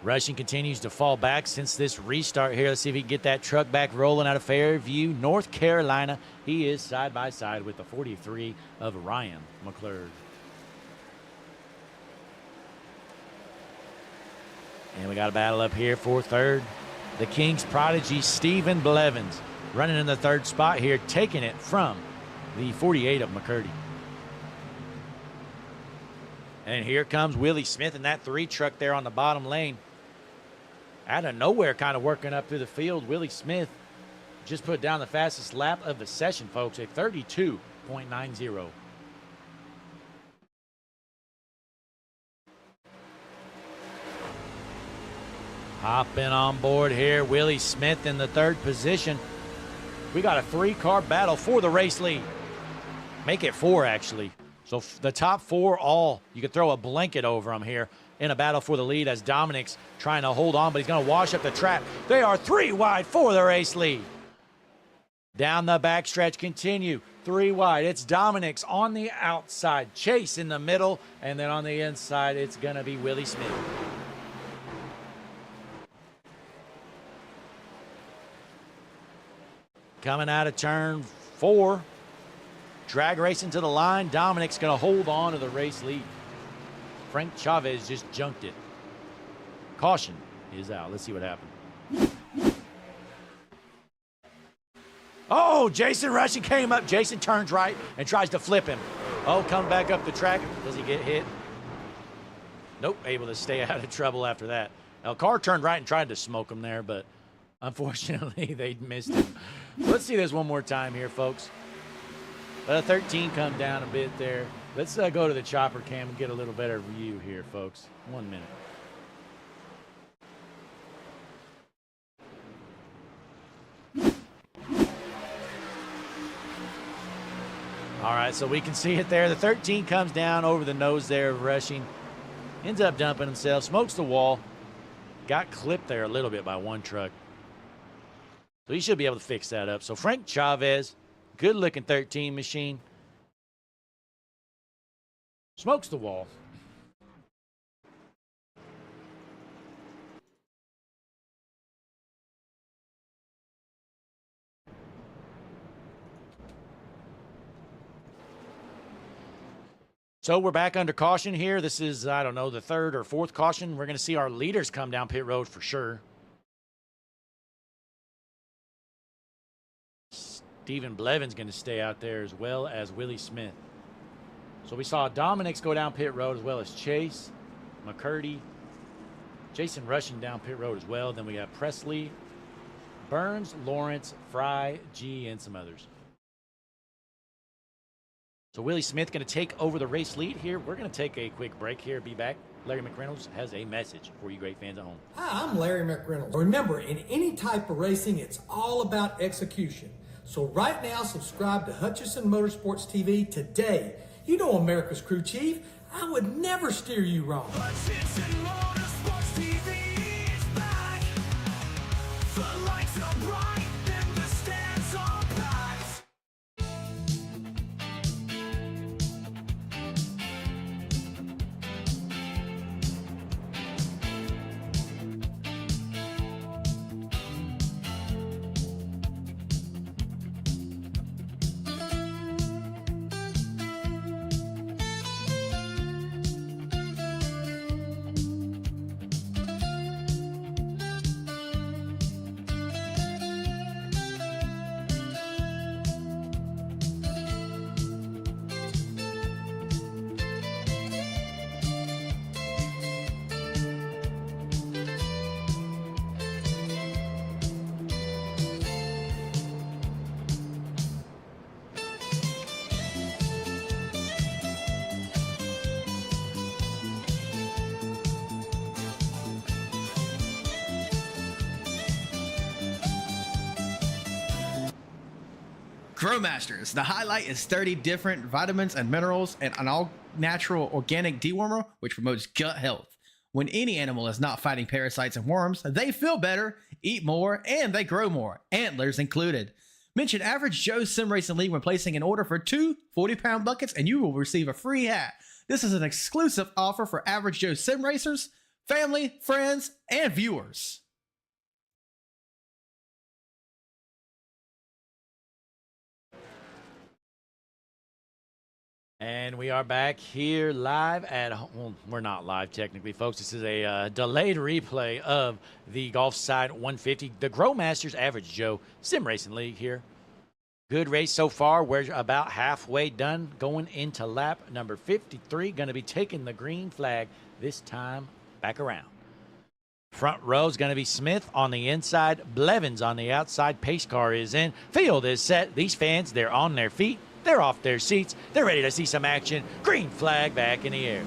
Rushing continues to fall back since this restart here. Let's see if he can get that truck back rolling out of Fairview, North Carolina. He is side by side with the 43 of Ryan McClurg. And we got a battle up here for 3rd. The King's prodigy, Stephen Blevins, running in the 3rd spot here, taking it from the 48 of McCurdy. And here comes Willie Smith in that 3 truck there on the bottom lane. Out of nowhere, kind of working up through the field. Willie Smith just put down the fastest lap of the session, folks, at 32.90. Hopping on board here, Willie Smith in the 3rd position. We got a 3-car battle for the race lead. Make it 4, actually. So the top 4 all, you could throw a blanket over them here in a battle for the lead as Dominic's trying to hold on, but he's going to wash up the track. They are 3 wide for the race lead. Down the backstretch, continue. 3 wide. It's Dominic's on the outside. Chase in the middle, and then on the inside, it's going to be Willie Smith. Coming out of turn 4, drag racing to the line. Dominic's going to hold on to the race lead. Frank Chavez just junked it. Caution is out. Let's see what happened. Oh, Jason Rushing came up. Jason turns right and tries to flip him. Oh, come back up the track. Does he get hit? Nope, able to stay out of trouble after that. Now, car turned right and tried to smoke him there, but unfortunately, they missed him. Let's see this one more time here, folks. Let a 13 come down a bit there. Let's go to the chopper cam and get a little better view here, folks. 1 minute. All right, so we can see it there. The 13 comes down over the nose there of Rushing. Ends up dumping himself, smokes the wall. Got clipped there a little bit by one truck. So he should be able to fix that up. So Frank Chavez, good-looking 13 machine. Smokes the wall. So we're back under caution here. This is, I don't know, the third or fourth caution. We're going to see our leaders come down pit road for sure. Stephen Blevin's going to stay out there as well as Willie Smith. So we saw Dominic's go down pit road as well as Chase, McCurdy, Jason Rushing down pit road as well. Then we got Presley, Burns, Lawrence, Fry, G, and some others. So Willie Smith going to take over the race lead here. We're going to take a quick break here. Be back. Larry McReynolds has a message for you great fans at home. Hi, I'm Larry McReynolds. Remember, in any type of racing, it's all about execution. So right now, subscribe to Hutchison Motorsports TV today. You know America's crew chief. I would never steer you wrong. Hutchison Motorsports TV is back. The lights are bright and the stands are packed. Growmasters. The highlight is 30 different vitamins and minerals and an all-natural organic dewormer, which promotes gut health. When any animal is not fighting parasites and worms, they feel better, eat more, and they grow more, antlers included. Mention Average Joe's Sim Racing League when placing an order for 2 40-pound buckets and you will receive a free hat. This is an exclusive offer for Average Joe Sim Racers, family, friends, and viewers. And we are back here live at home. Well, we're not live technically, folks. This is a delayed replay of the Golf Side 150, the Growmasters Average Joe Sim Racing League here. Good race so far. We're about halfway done, going into lap number 53. Going to be taking the green flag this time back around. Front row is going to be Smith on the inside, Blevins on the outside. Pace car is in. Field is set. These fans, they're on their feet. They're off their seats. They're ready to see some action. Green flag back in the air.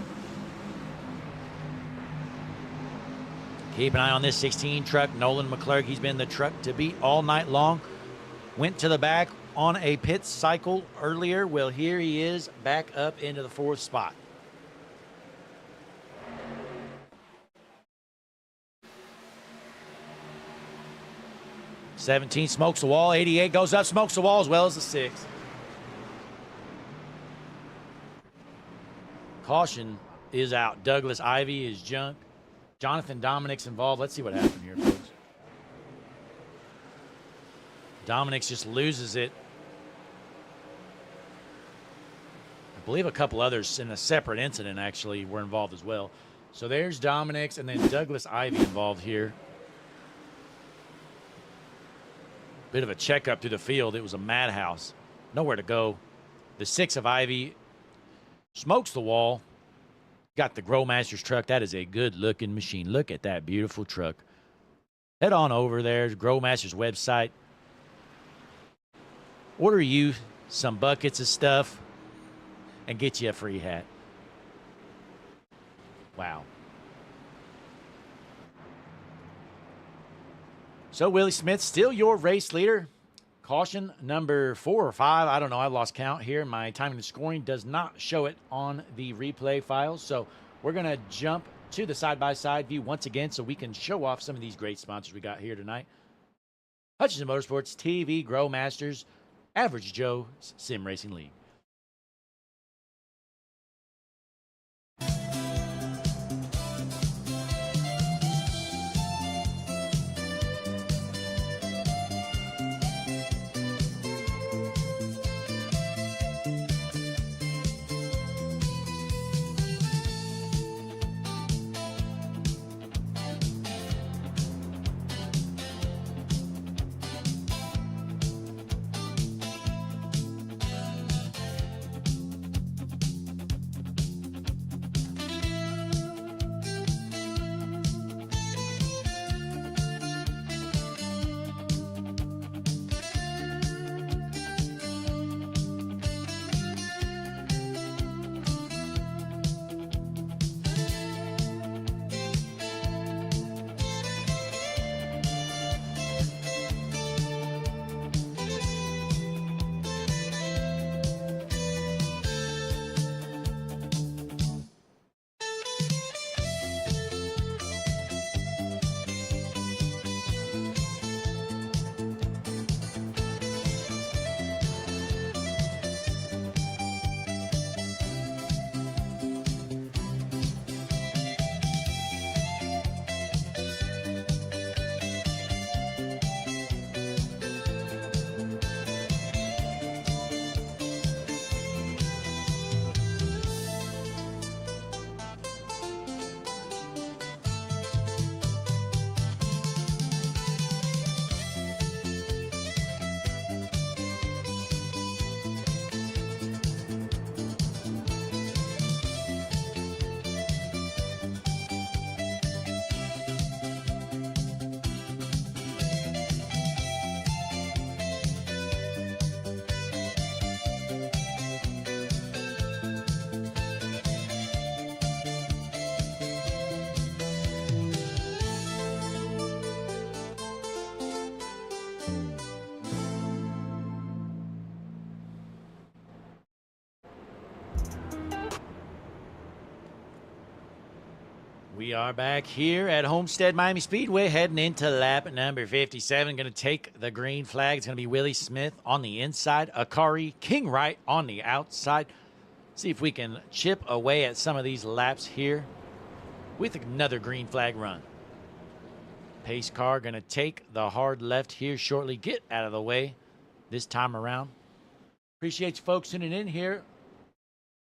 Keep an eye on this 16 truck. Nolan McClurg, he's been the truck to beat all night long. Went to the back on a pit cycle earlier. Well, here he is back up into the 4th spot. '17 smokes the wall. 88 goes up, smokes the wall as well as the 6. Caution is out. Douglas Ivy is junk. Jonathan Dominic's involved. Let's see what happened here, folks. Dominic's just loses it. I believe a couple others in a separate incident actually were involved as well. So there's Dominic's and then Douglas Ivy involved here. Bit of a checkup through the field. It was a madhouse. Nowhere to go. The 6 of Ivy smokes the wall. Got the Growmasters truck. That is a good-looking machine. Look at that beautiful truck. Head on over there, Growmasters website. Order you some buckets of stuff and get you a free hat. Wow. So Willie Smith, still your race leader. Caution number 4 or 5. I don't know. I lost count here. My timing and scoring does not show it on the replay files. So we're going to jump to the side-by-side view once again so we can show off some of these great sponsors we got here tonight. Hutchison Motorsports TV, Growmasters, Average Joe Sim Racing League. We are back here at Homestead Miami Speedway, heading into lap number 57. Going to take the green flag. It's going to be Willie Smith on the inside, Akari Kingwright on the outside. See if we can chip away at some of these laps here with another green flag run. Pace car going to take the hard left here shortly. Get out of the way this time around. Appreciate you folks tuning in here.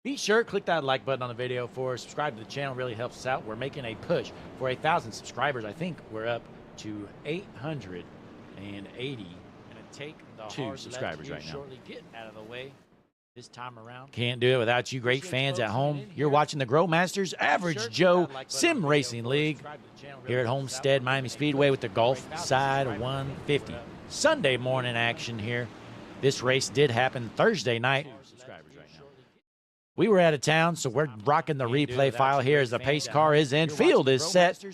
Be sure, click that like button on the video for us. Subscribe to the channel, really helps us out. We're making a push for 1,000 subscribers. I think we're up to 880. Gonna take the 2 subscribers right now. Shortly. Get out of the way this time around. Can't do it without you great fans at home. You're watching the Grow Masters Average Joe Sim Racing League here at Homestead Miami Speedway with the Gulf Side 150. Sunday morning action here. This race did happen Thursday night. We were out of town, so we're rocking the replay file here as the pace car is in. Field is set.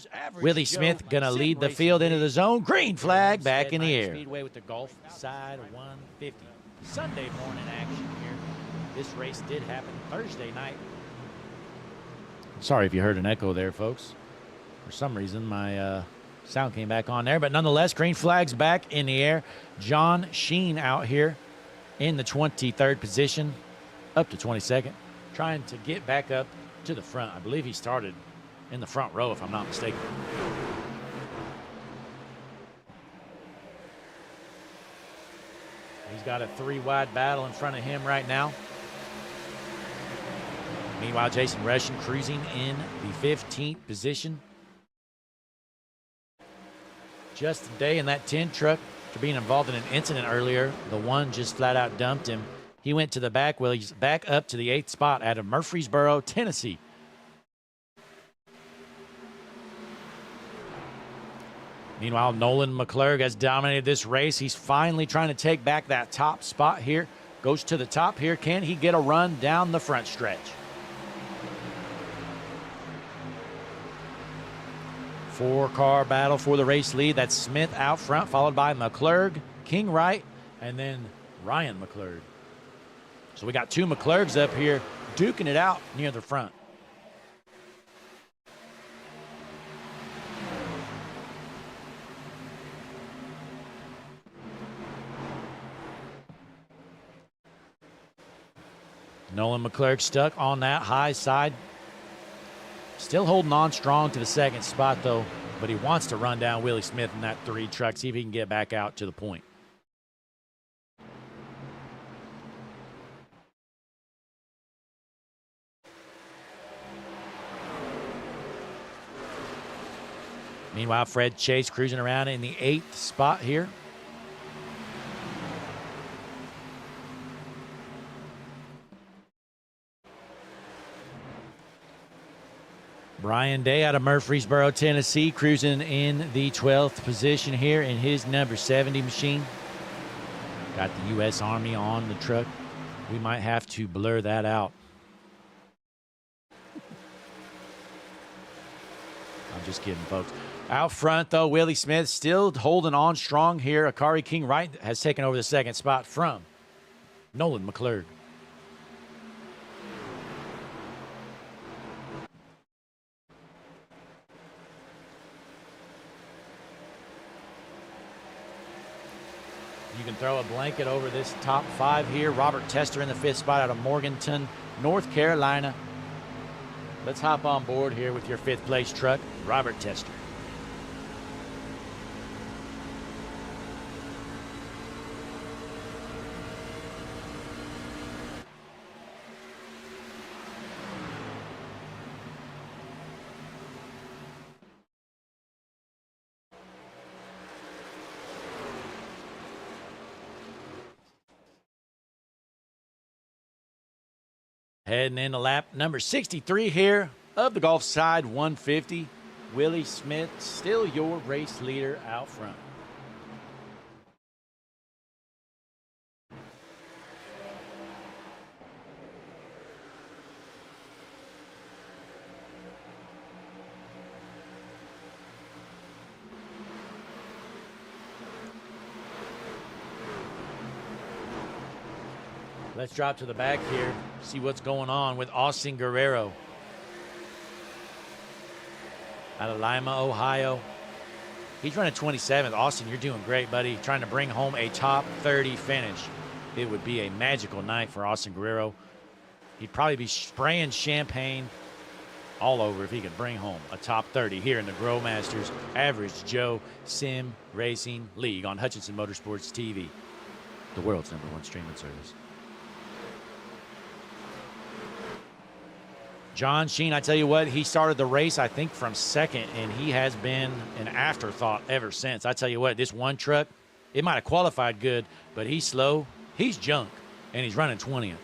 Willie Smith going to lead the field into the zone. Green flag back in the air. Speedway with the Gulf Side 150. Sunday morning action here. This race did happen Thursday night. Sorry if you heard an echo there, folks. For some reason, my sound came back on there. But nonetheless, green flag's back in the air. John Sheen out here in the 23rd position, up to 22nd. Trying to get back up to the front. I believe he started in the front row, if I'm not mistaken. He's got a 3-wide battle in front of him right now. Meanwhile, Jason Russian cruising in the 15th position. Just today in that 10 truck, after being involved in an incident earlier, the one just flat out dumped him. He went to the back. Well, he's back up to the 8th spot out of Murfreesboro, Tennessee. Meanwhile, Nolan McClurg has dominated this race. He's finally trying to take back that top spot here. Goes to the top here. Can he get a run down the front stretch? Four-car battle for the race lead. That's Smith out front, followed by McClurg, Kingwright, and then Ryan McClurg. So we got 2 McClurgs up here duking it out near the front. Nolan McClurg stuck on that high side. Still holding on strong to the 2nd spot, though, but he wants to run down Willie Smith in that 3 truck, see if he can get back out to the point. Meanwhile, Fred Chase cruising around in the 8th spot here. Brian Day out of Murfreesboro, Tennessee, cruising in the 12th position here in his number 70 machine. Got the U.S. Army on the truck. We might have to blur that out. I'm just kidding, folks. Out front, though, Willie Smith still holding on strong here. Akari Kingwright has taken over the 2nd spot from Nolan McClurg. You can throw a blanket over this top 5 here. Robert Tester in the 5th spot out of Morganton, North Carolina. Let's hop on board here with your 5th place truck, Robert Tester. Heading into lap number 63 here of the Gulf Side 150. Willie Smith, still your race leader out front. Let's drop to the back here, see what's going on with Austin Guerrero. out of Lima, Ohio. He's running 27th. Austin, you're doing great, buddy. Trying to bring home a top 30 finish. It would be a magical night for Austin Guerrero. He'd probably be spraying champagne all over if he could bring home a top 30 here in the Grow Masters Average Joe Sim Racing League on Hutchinson Motorsports TV, the world's #1 streaming service. John Sheen, I tell you what, he started the race, I think, from second, and he has been an afterthought ever since. I tell you what, this one truck, it might have qualified good, but he's slow, he's junk, and he's running 20th.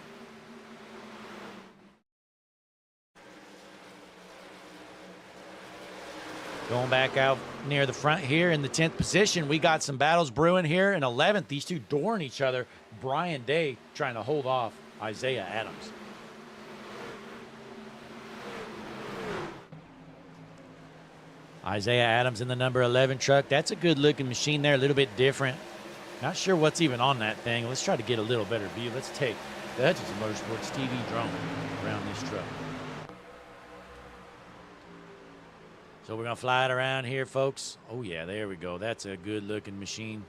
Going back out near the front here in the 10th position, we got some battles brewing here in 11th. These two dooring each other. Brian Day trying to hold off Isaiah Adams. Isaiah Adams in the number 11 truck. That's a good-looking machine there, a little bit different. Not sure what's even on that thing. Let's try to get a little better view. Let's take the Hutchinson Motorsports TV drone around this truck. So we're going to fly it around here, folks. Oh, yeah, there we go. That's a good-looking machine.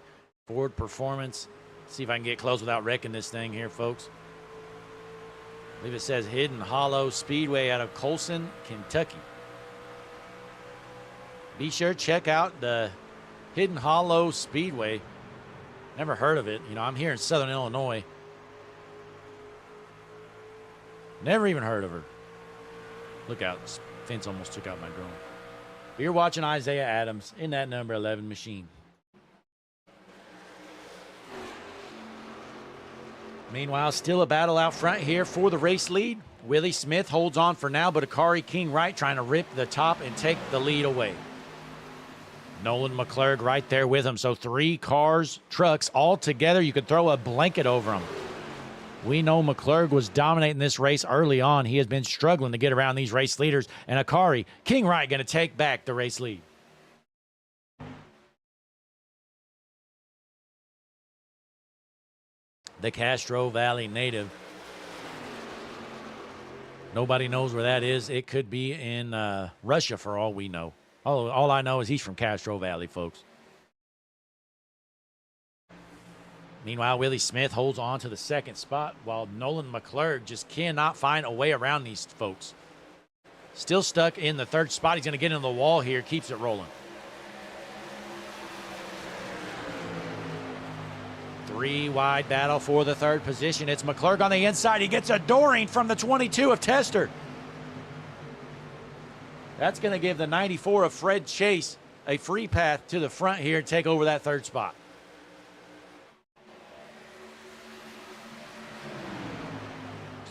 Ford Performance. See if I can get close without wrecking this thing here, folks. I believe it says Hidden Hollow Speedway out of Colson, Kentucky. Be sure to check out the Hidden Hollow Speedway. Never heard of it. You know, I'm here in Southern Illinois. Never even heard of her. Look out. This fence almost took out my drone. You're watching Isaiah Adams in that number 11 machine. Meanwhile, still a battle out front here for the race lead. Willie Smith holds on for now, but Akari King Wright trying to rip the top and take the lead away. Nolan McClurg right there with him. So 3 cars, trucks all together. You could throw a blanket over them. We know McClurg was dominating this race early on. He has been struggling to get around these race leaders. And Akari King Wright going to take back the race lead. The Castro Valley native. Nobody knows where that is. It could be in Russia for all we know. All I know is he's from Castro Valley, folks. Meanwhile, Willie Smith holds on to the second spot while Nolan McClurg just cannot find a way around these folks. Still stuck in the third spot. He's going to get into the wall here. Keeps it rolling. 3-wide battle for the third position. It's McClurg on the inside. He gets a dooring from the 22 of Tester. That's going to give the 94 of Fred Chase a free path to the front here and take over that third spot.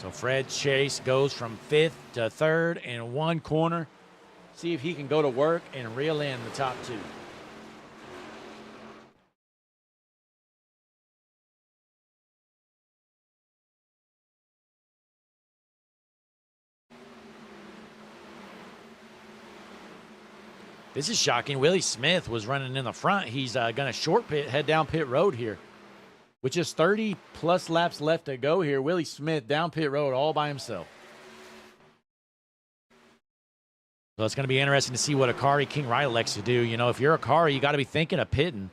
So Fred Chase goes from 5th to 3rd in one corner. See if he can go to work and reel in the top 2. This is shocking. Willie Smith was running in the front. He's going to short pit, head down pit road here. With just 30-plus laps left to go here, Willie Smith down pit road all by himself. So it's going to be interesting to see what Akari King Wright elects to do. You know, if you're Akari, you got to be thinking of pitting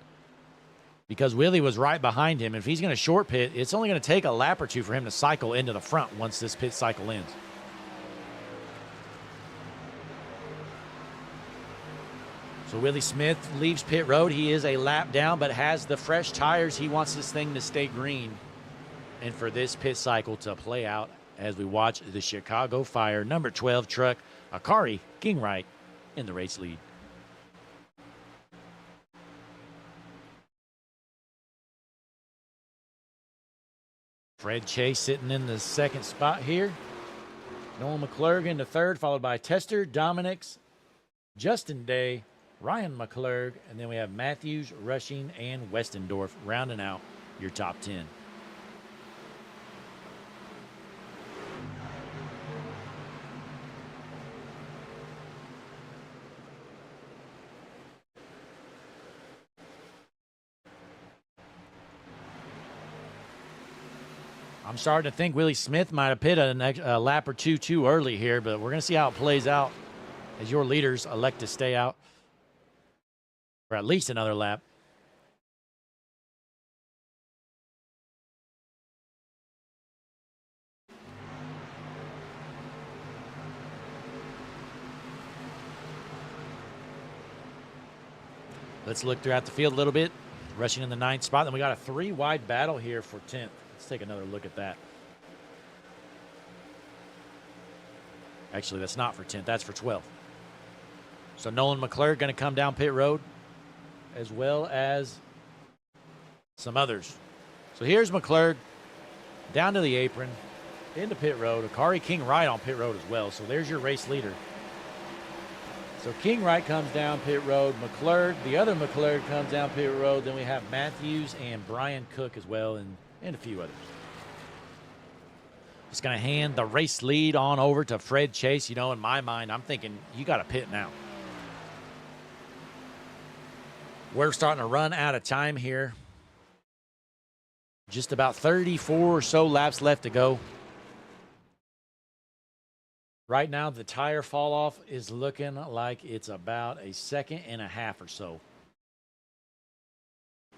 because Willie was right behind him. If he's going to short pit, it's only going to take a lap or 2 for him to cycle into the front once this pit cycle ends. So Willie Smith leaves pit road. He is a lap down, but has the fresh tires. He wants this thing to stay green and for this pit cycle to play out as we watch the Chicago Fire number 12 truck, Akari King Wright, in the race lead. Fred Chase sitting in the second spot here. Nolan McClurg into third, followed by Tester, Dominics, Justin Day, Ryan McClurg, and then we have Matthews, Rushing, and Westendorf rounding out your top 10. I'm starting to think Willie Smith might have pit a lap or two too early here, but we're going to see how it plays out as your leaders elect to stay out for at least another lap. Let's look throughout the field a little bit. Rushing in the 9th spot. Then we got a 3-wide battle here for 10th. Let's take another look at that. Actually, that's not for 10th. That's for 12th. So Nolan McClure going to come down pit road, as well as some others. So here's McClure down to the apron, into pit road. Akari King Wright on pit road as well. So there's your race leader. So King Wright comes down pit road. McClure, the other McClure, comes down pit road. Then we have Matthews and Brian Cook as well, and a few others. Just going to hand the race lead on over to Fred Chase. You know, in my mind, I'm thinking you got to pit now. We're starting to run out of time here. Just about 34 or so laps left to go. Right now, the tire fall off is looking like it's about a 1.5 seconds or so.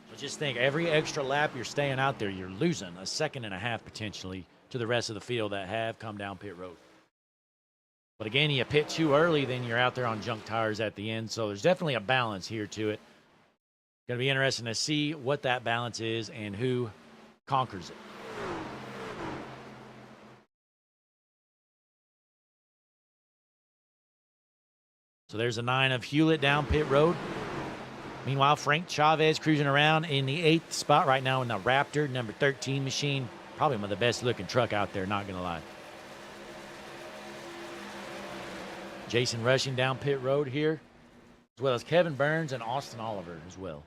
So just think, every extra lap you're staying out there, you're losing a 1.5 seconds potentially to the rest of the field that have come down pit road. But again, you pit too early, then you're out there on junk tires at the end. So there's definitely a balance here to it. Going to be interesting to see what that balance is and who conquers it. So there's a 9 of Hewlett down pit road. Meanwhile, Frank Chavez cruising around in the 8th spot right now in the Raptor number 13 machine. Probably one of the best looking truck out there, not going to lie. Jason rushing down pit road here, as well as Kevin Burns and Austin Oliver as well.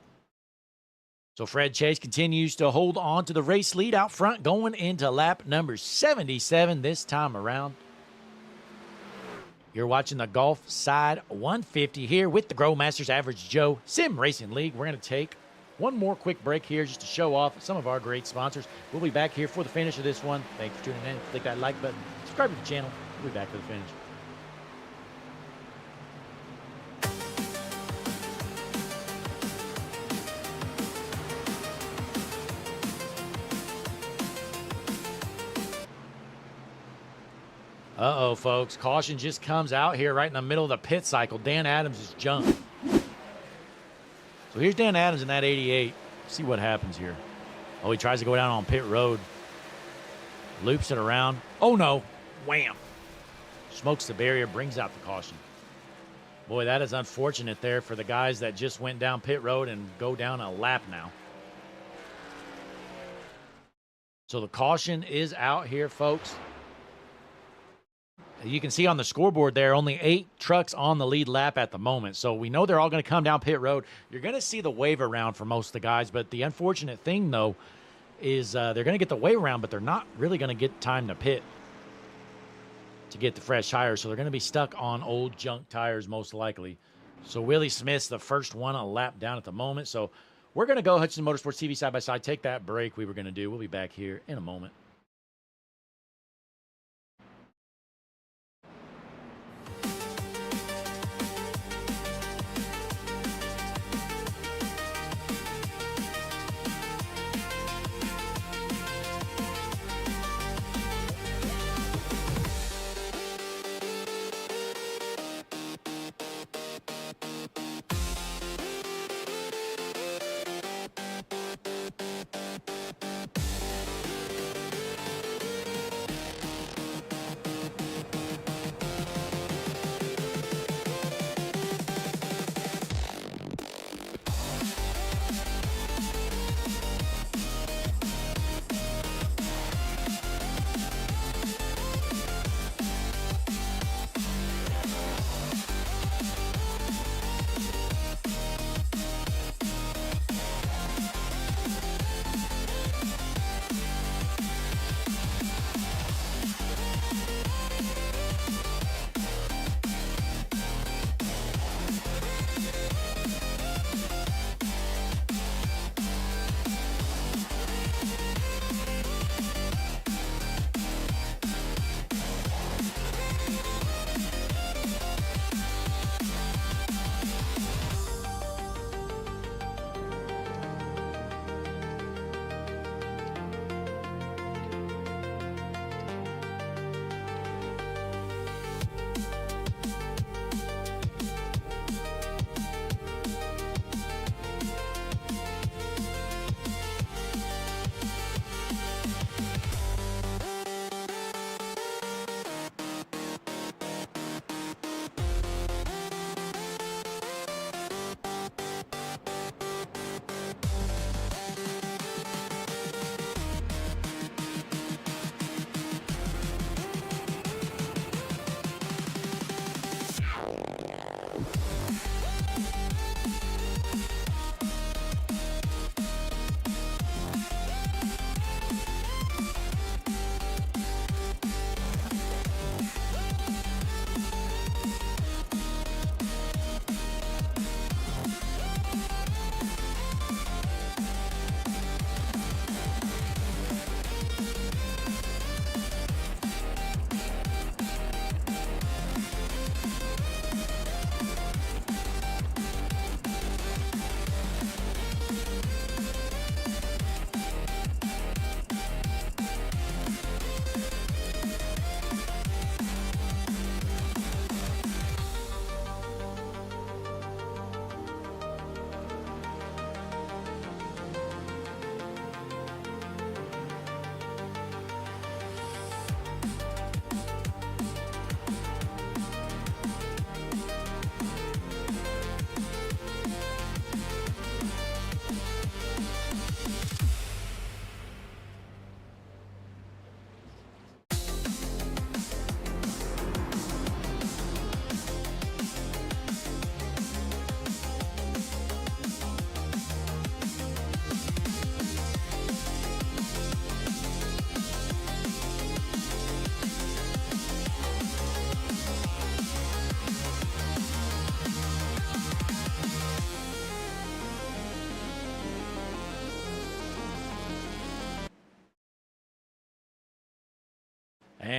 So Fred Chase continues to hold on to the race lead out front going into lap number 77 this time around. You're watching the Golf Side 150 here with the Growmasters Average Joe Sim Racing League. We're going to take one more quick break here just to show off some of our great sponsors. We'll be back here for the finish of this one. Thanks for tuning in. Click that like button. Subscribe to the channel. We'll be back for the finish. Uh-oh, folks. Caution just comes out here right in the middle of the pit cycle. Dan Adams is jumped. So here's Dan Adams in that 88. See what happens here. Oh, he tries to go down on pit road. Loops it around. Oh, no. Wham. Smokes the barrier, brings out the caution. Boy, that is unfortunate there for the guys that just went down pit road and go down a lap now. So the caution is out here, folks. You can see on the scoreboard there, only 8 trucks on the lead lap at the moment. So we know they're all going to come down pit road. You're going to see the wave around for most of the guys. But the unfortunate thing, though, is they're going to get the wave around, but they're not really going to get time to pit to get the fresh tires. So they're going to be stuck on old junk tires most likely. So Willie Smith's the first one a lap down at the moment. So we're going to go Hutchinson Motorsports TV side by side, take that break we were going to do. We'll be back here in a moment.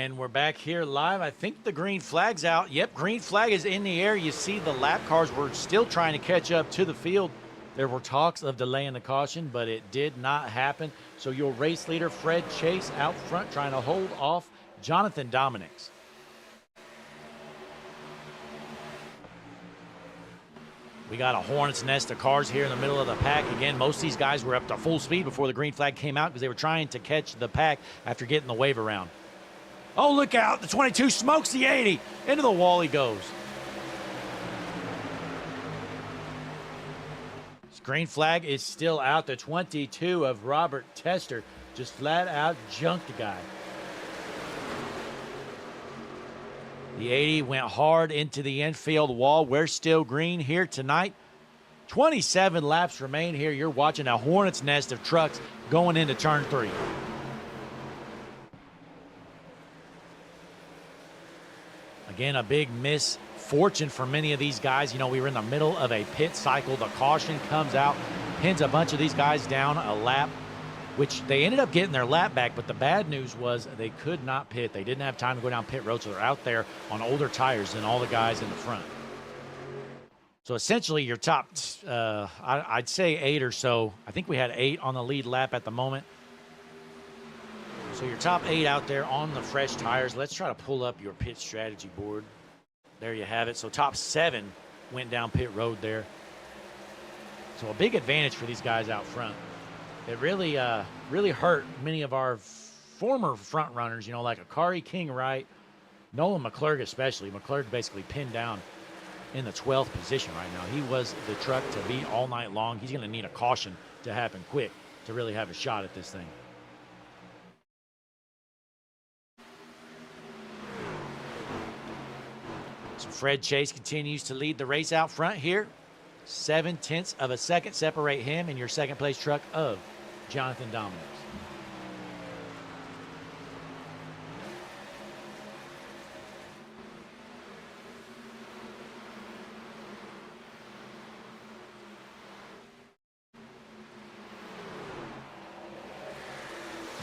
And we're back here live. I think the green flag's out. Yep, green flag is in the air. You see the lap cars were still trying to catch up to the field. There were talks of delaying the caution, but it did not happen. So your race leader, Fred Chase, out front trying to hold off Jonathan Dominics. We got a hornet's nest of cars here in the middle of the pack. Again, most of these guys were up to full speed before the green flag came out because they were trying to catch the pack after getting the wave around. Oh, look out. The 22 smokes the 80. Into the wall he goes. This green flag is still out. The 22 of Robert Tester just flat out junked the guy. The 80 went hard into the infield wall. We're still green here tonight. 27 laps remain here. You're watching a hornet's nest of trucks going into turn 3. Again, a big misfortune for many of these guys. You know, we were in the middle of a pit cycle. The caution comes out, pins a bunch of these guys down a lap, which they ended up getting their lap back, but the bad news was they could not pit. They didn't have time to go down pit road, so they're out there on older tires than all the guys in the front. So essentially your top, I'd say 8 or so. I think we had 8 on the lead lap at the moment. So your top 8 out there on the fresh tires. Let's try to pull up your pit strategy board. There you have it. So top 7 went down pit road there. So a big advantage for these guys out front. It really hurt many of our former front runners, you know, like Akari King Wright, Nolan McClurg especially. McClurg basically pinned down in the 12th position right now. He was the truck to beat all night long. He's going to need a caution to happen quick to really have a shot at this thing. So Fred Chase continues to lead the race out front here. 0.7 of a second separate him and your second place truck of Jonathan Dominics.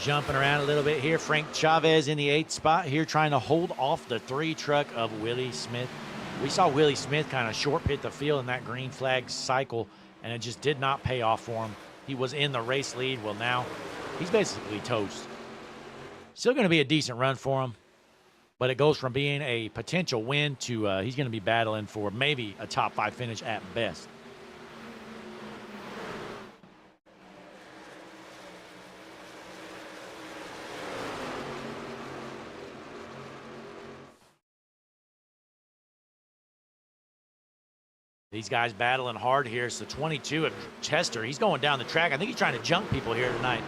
Jumping around a little bit here. Frank Chavez in the 8th spot here trying to hold off the 3 truck of Willie Smith. We saw Willie Smith kind of short pit the field in that green flag cycle, and it just did not pay off for him. He was in the race lead. Well, now he's basically toast. Still going to be a decent run for him, but it goes from being a potential win to he's going to be battling for maybe a top 5 finish at best. These guys battling hard here. So 22 of Chester, he's going down the track. I think he's trying to junk people here tonight.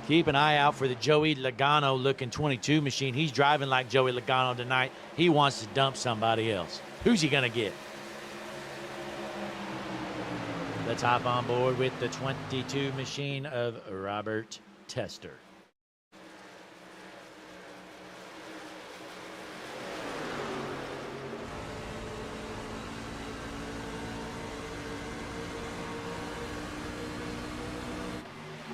Keep an eye out for the Joey Logano looking 22 machine. He's driving like Joey Logano tonight. He wants to dump somebody else. Who's he going to get? Let's hop on board with the 22 machine of Robert Tester.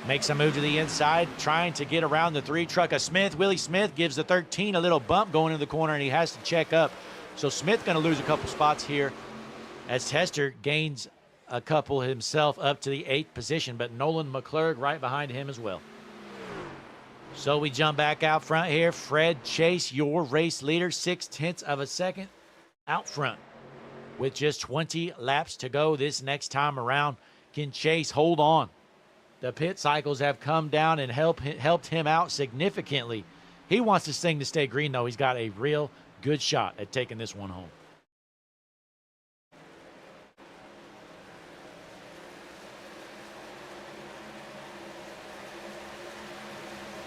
Makes a move to the inside, trying to get around the 3 truck of Smith. Willie Smith gives the 13 a little bump going into the corner, and he has to check up. So Smith going to lose a couple spots here as Tester gains a couple himself up to the 8th position, but Nolan McClurg right behind him as well. So we jump back out front here. Fred Chase, your race leader, 0.6 of a second out front. With just 20 laps to go this next time around, can Chase hold on? The pit cycles have come down and helped him out significantly. He wants this thing to stay green, though. He's got a real good shot at taking this one home.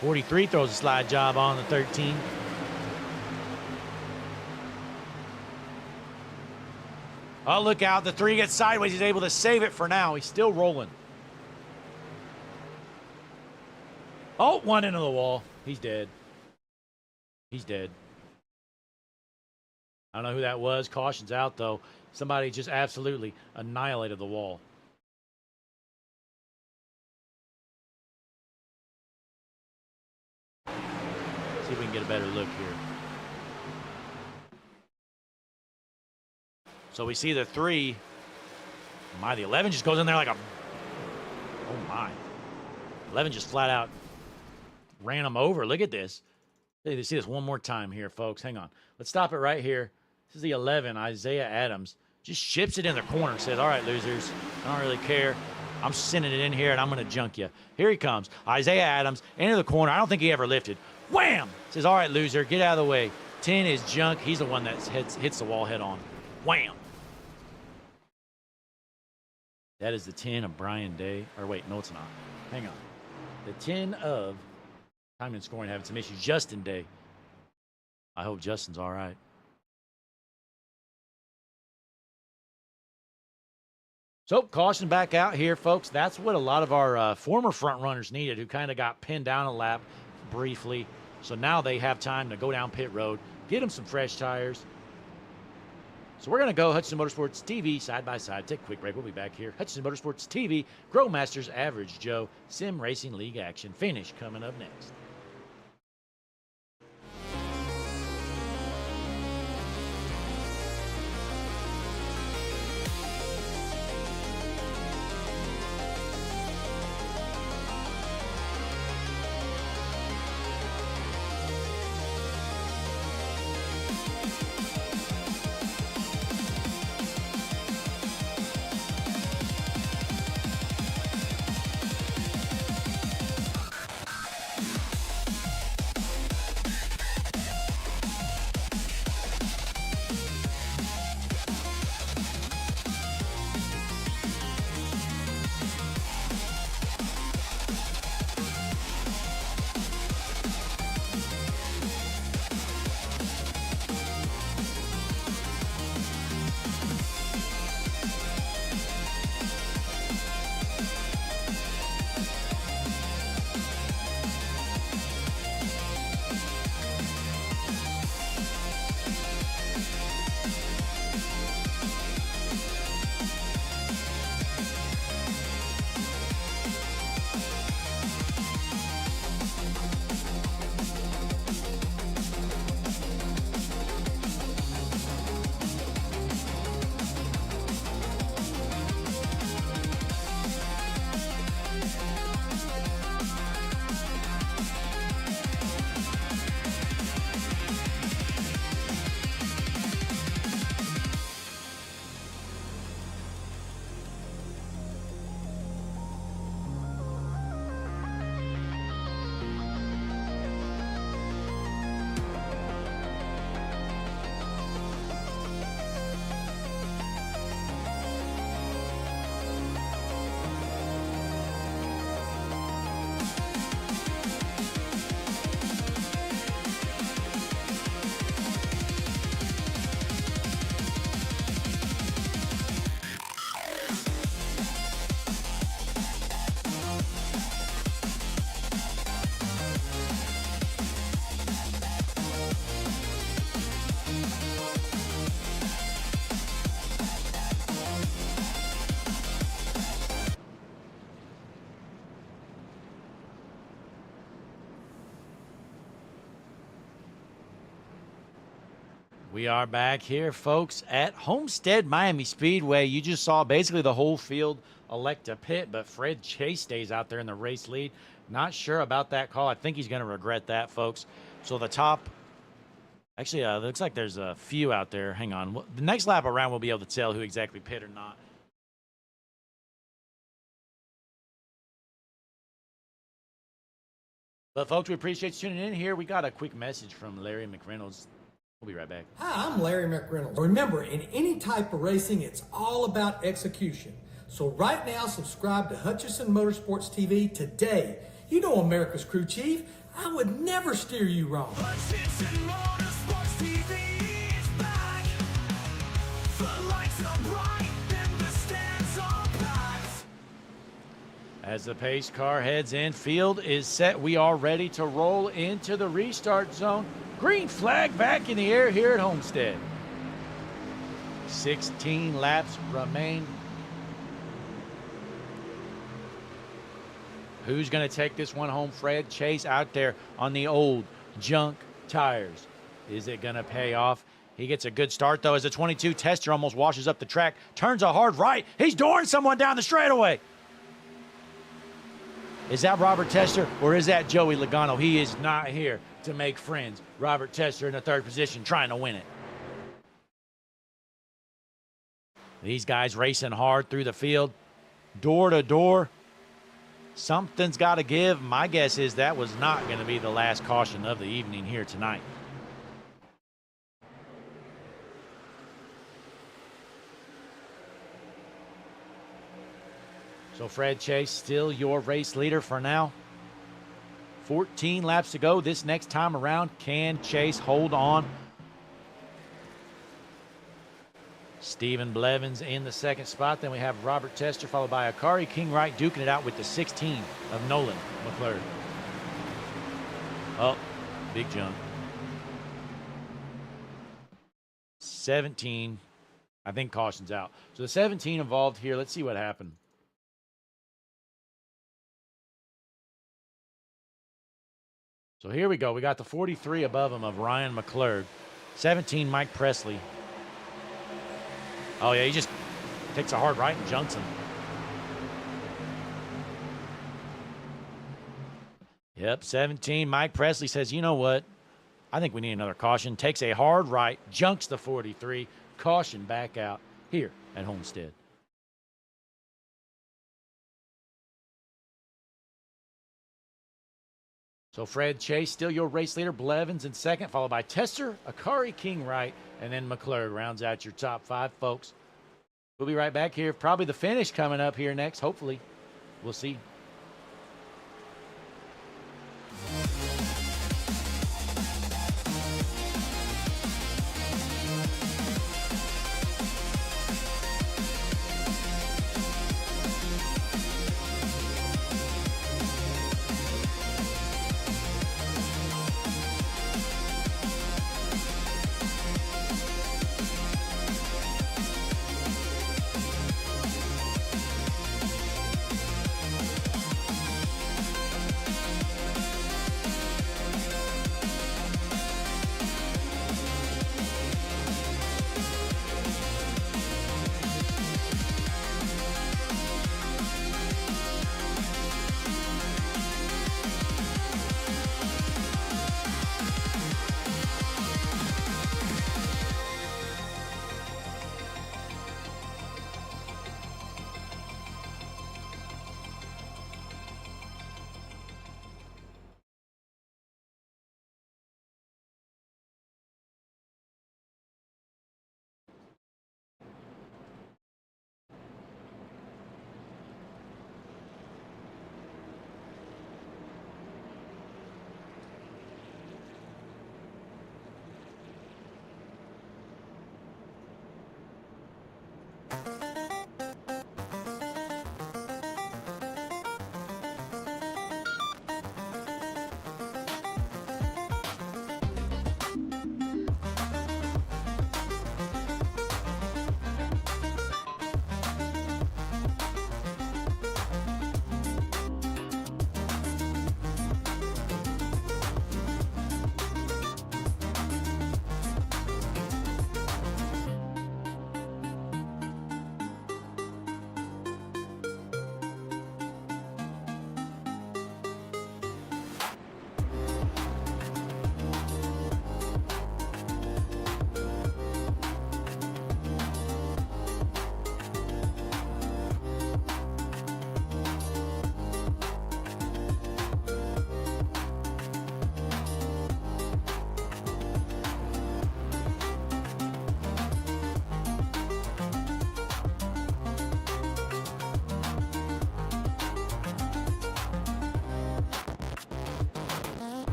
.43 throws a slide job on the 13. Oh, look out. The 3 gets sideways. He's able to save it for now. He's still rolling. Oh, 1 into the wall. He's dead. He's dead. I don't know who that was. Caution's out, though. Somebody just absolutely annihilated the wall. See if we can get a better look here. So we see the 3. The 11 just goes in there like a... Oh, my. 11 just flat out ran him over. Look at this. See this one more time here, folks. Hang on. Let's stop it right here. This is the 11, Isaiah Adams. Just ships it in the corner and says, all right, losers, I don't really care. I'm sending it in here, and I'm going to junk you. Here he comes. Isaiah Adams into the corner. I don't think he ever lifted. Wham! Says, all right, loser, get out of the way. 10 is junk. He's the one that hits the wall head on. Wham! That is the 10 of Brian Day. Or wait, no, it's not. Hang on. The 10 of time and scoring having some issues. Justin Day. I hope Justin's all right. So, caution back out here, folks. That's what a lot of our former front runners needed, who kind of got pinned down a lap briefly. So now they have time to go down pit road, get them some fresh tires. So we're going to go Hutchinson Motorsports TV side by side. Take a quick break. We'll be back here. Hutchinson Motorsports TV, Growmasters, Average Joe, Sim Racing League action. Finish coming up next. We are back here, folks, at Homestead Miami Speedway. You just saw basically the whole field elect to pit, but Fred Chase stays out there in the race lead. Not sure about that call. I think he's going to regret that, folks. So the top, actually, looks like there's a few out there. Hang on. The next lap around, we'll be able to tell who exactly pit or not. But, folks, we appreciate you tuning in here. We got a quick message from Larry McReynolds. We'll be right back. Hi, I'm Larry McReynolds. Remember, in any type of racing, it's all about execution. So right now, subscribe to Hutchinson Motorsports TV today. You know America's crew chief. I would never steer you wrong. Hutchinson Motorsports TV is back. The lights are bright and the stands are packed. As the pace car heads in, field is set. We are ready to roll into the restart zone. Green flag back in the air here at Homestead. 16 laps remain. Who's going to take this one home? Fred Chase out there on the old junk tires. Is it going to pay off? He gets a good start, though, as the 22 Tester almost washes up the track. Turns a hard right. He's dooring someone down the straightaway. Is that Robert Tester or is that Joey Logano? He is not here to make friends. Robert Tester in the third position trying to win it. These guys racing hard through the field, door to door. Something's got to give. My guess is that was not going to be the last caution of the evening here tonight. So Fred Chase still your race leader for now. 14 laps to go this next time around. Can Chase hold on? Stephen Blevins in the second spot. Then we have Robert Tester followed by Akari King-Wright duking it out with the 16 of Nolan McClure. Oh, big jump. 17. I think caution's out. So the 17 involved here. Let's see what happened. So here we go. We got the 43 above him of Ryan McClurg. 17, Mike Presley. Oh, yeah, he just takes a hard right and junks him. Yep, 17, Mike Presley says, you know what? I think we need another caution. Takes a hard right, junks the 43. Caution back out here at Homestead. So Fred Chase, still your race leader. Blevins in second, followed by Tester, Akari King-Wright, and then McClure rounds out your top five, folks. We'll be right back here. Probably the finish coming up here next, hopefully. We'll see.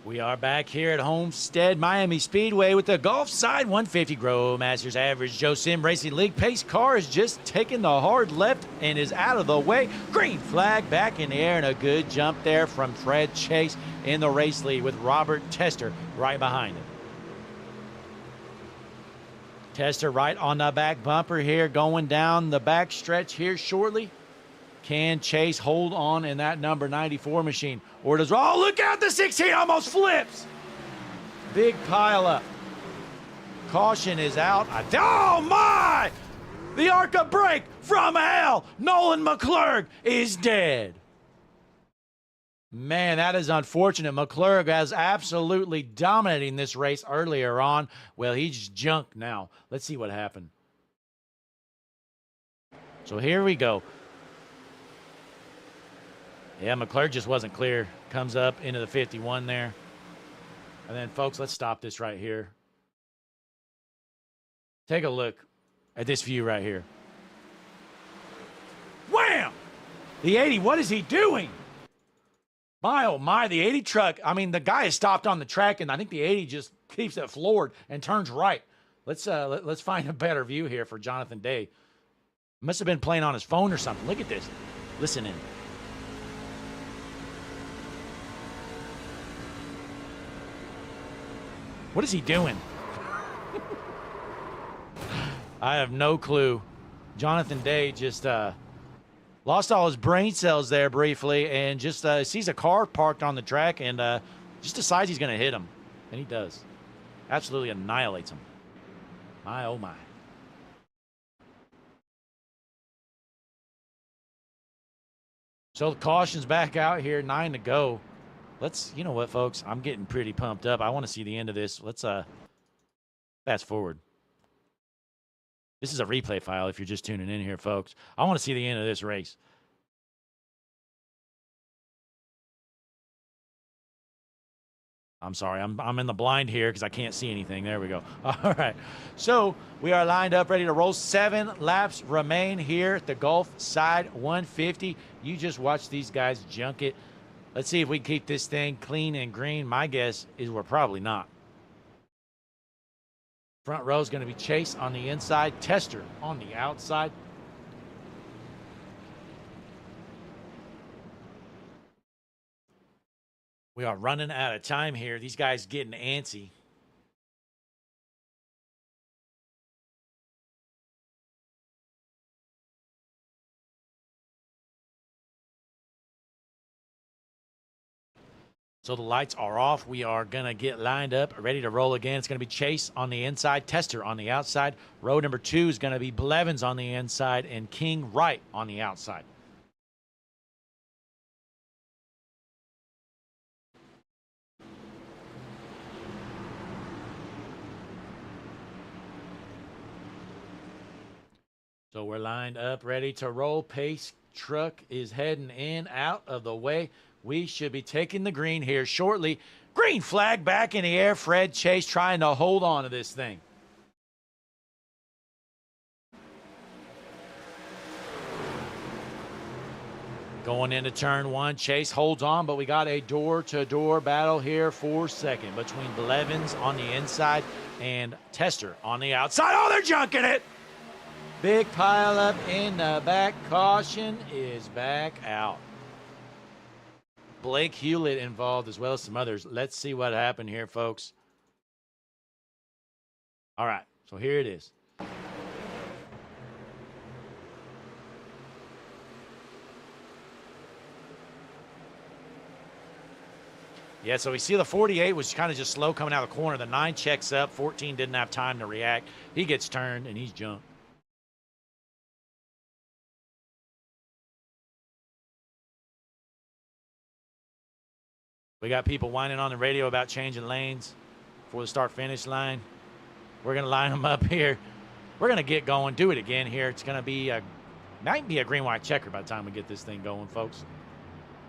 We are back here at Homestead Miami Speedway with the Gulf Side 150 Grow Masters Average Joe Sim Racing League. Pace car is just taking the hard left and is out of the way. Green flag back in the air, and a good jump there from Fred Chase in the race lead with Robert Tester right behind him. Tester right on the back bumper here, going down the back stretch here shortly. Can Chase hold on in that number 94 machine? Or does, oh, look out, the 16 almost flips. Big pile up. Caution is out. Oh, my! The ARCA brake from hell. Nolan McClurg is dead. Man, that is unfortunate. McClurg was absolutely dominating this race earlier on. Well, he's junk now. Let's see what happened. So here we go. Yeah, McClurg just wasn't clear. Comes up into the 51 there. And then, folks, let's stop this right here. Take a look at this view right here. Wham! The 80, what is he doing? My, oh my, the 80 truck. I mean, the guy is stopped on the track, and I think the 80 just keeps it floored and turns right. Let's find a better view here for Jonathan Day. Must have been playing on his phone or something. Look at this. Listen in. What is he doing? I have no clue. Jonathan Day just lost all his brain cells there briefly and just sees a car parked on the track and just decides he's going to hit him. And he does. Absolutely annihilates him. My, oh my. So the caution's back out here, 9 to go. Let's, you know what, folks? I'm getting pretty pumped up. I want to see the end of this. Let's fast forward. This is a replay file if you're just tuning in here, folks. I want to see the end of this race. I'm sorry. I'm in the blind here because I can't see anything. There we go. All right. So we are lined up, ready to roll. 7 laps remain here at the Gulf Side 150. You just watch these guys junk it. Let's see if we can keep this thing clean and green. My guess is we're probably not. Front row is going to be Chase on the inside, Tester on the outside. We are running out of time here. These guys getting antsy. So the lights are off. We are going to get lined up, ready to roll again. It's going to be Chase on the inside, Tester on the outside. Row number 2 is going to be Blevins on the inside and King Wright on the outside. So we're lined up, ready to roll. Pace truck is heading in, out of the way. We should be taking the green here shortly. Green flag back in the air. Fred Chase trying to hold on to this thing. Going into turn 1, Chase holds on, but we got a door-to-door battle here for second between Blevins on the inside and Tester on the outside. Oh, they're junking it. Big pile up in the back. Caution is back out. Blake Hewlett involved as well as some others. Let's see what happened here, folks. All right, so here it is. Yeah, so we see the 48 was kind of just slow coming out of the corner. The 9 checks up. 14 didn't have time to react. He gets turned, and he's jumped. We got people whining on the radio about changing lanes for the start-finish line. We're going to line them up here. We're going to get going, do it again here. It's going to be might be a green-white checker by the time we get this thing going, folks.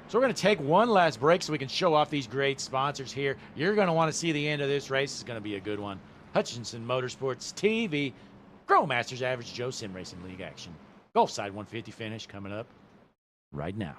So we're going to take one last break so we can show off these great sponsors here. You're going to want to see the end of this race. It's going to be a good one. Hutchinson Motorsports TV, Grow Masters Average Joe Sim Racing League action. Gulf Side 150 finish coming up right now.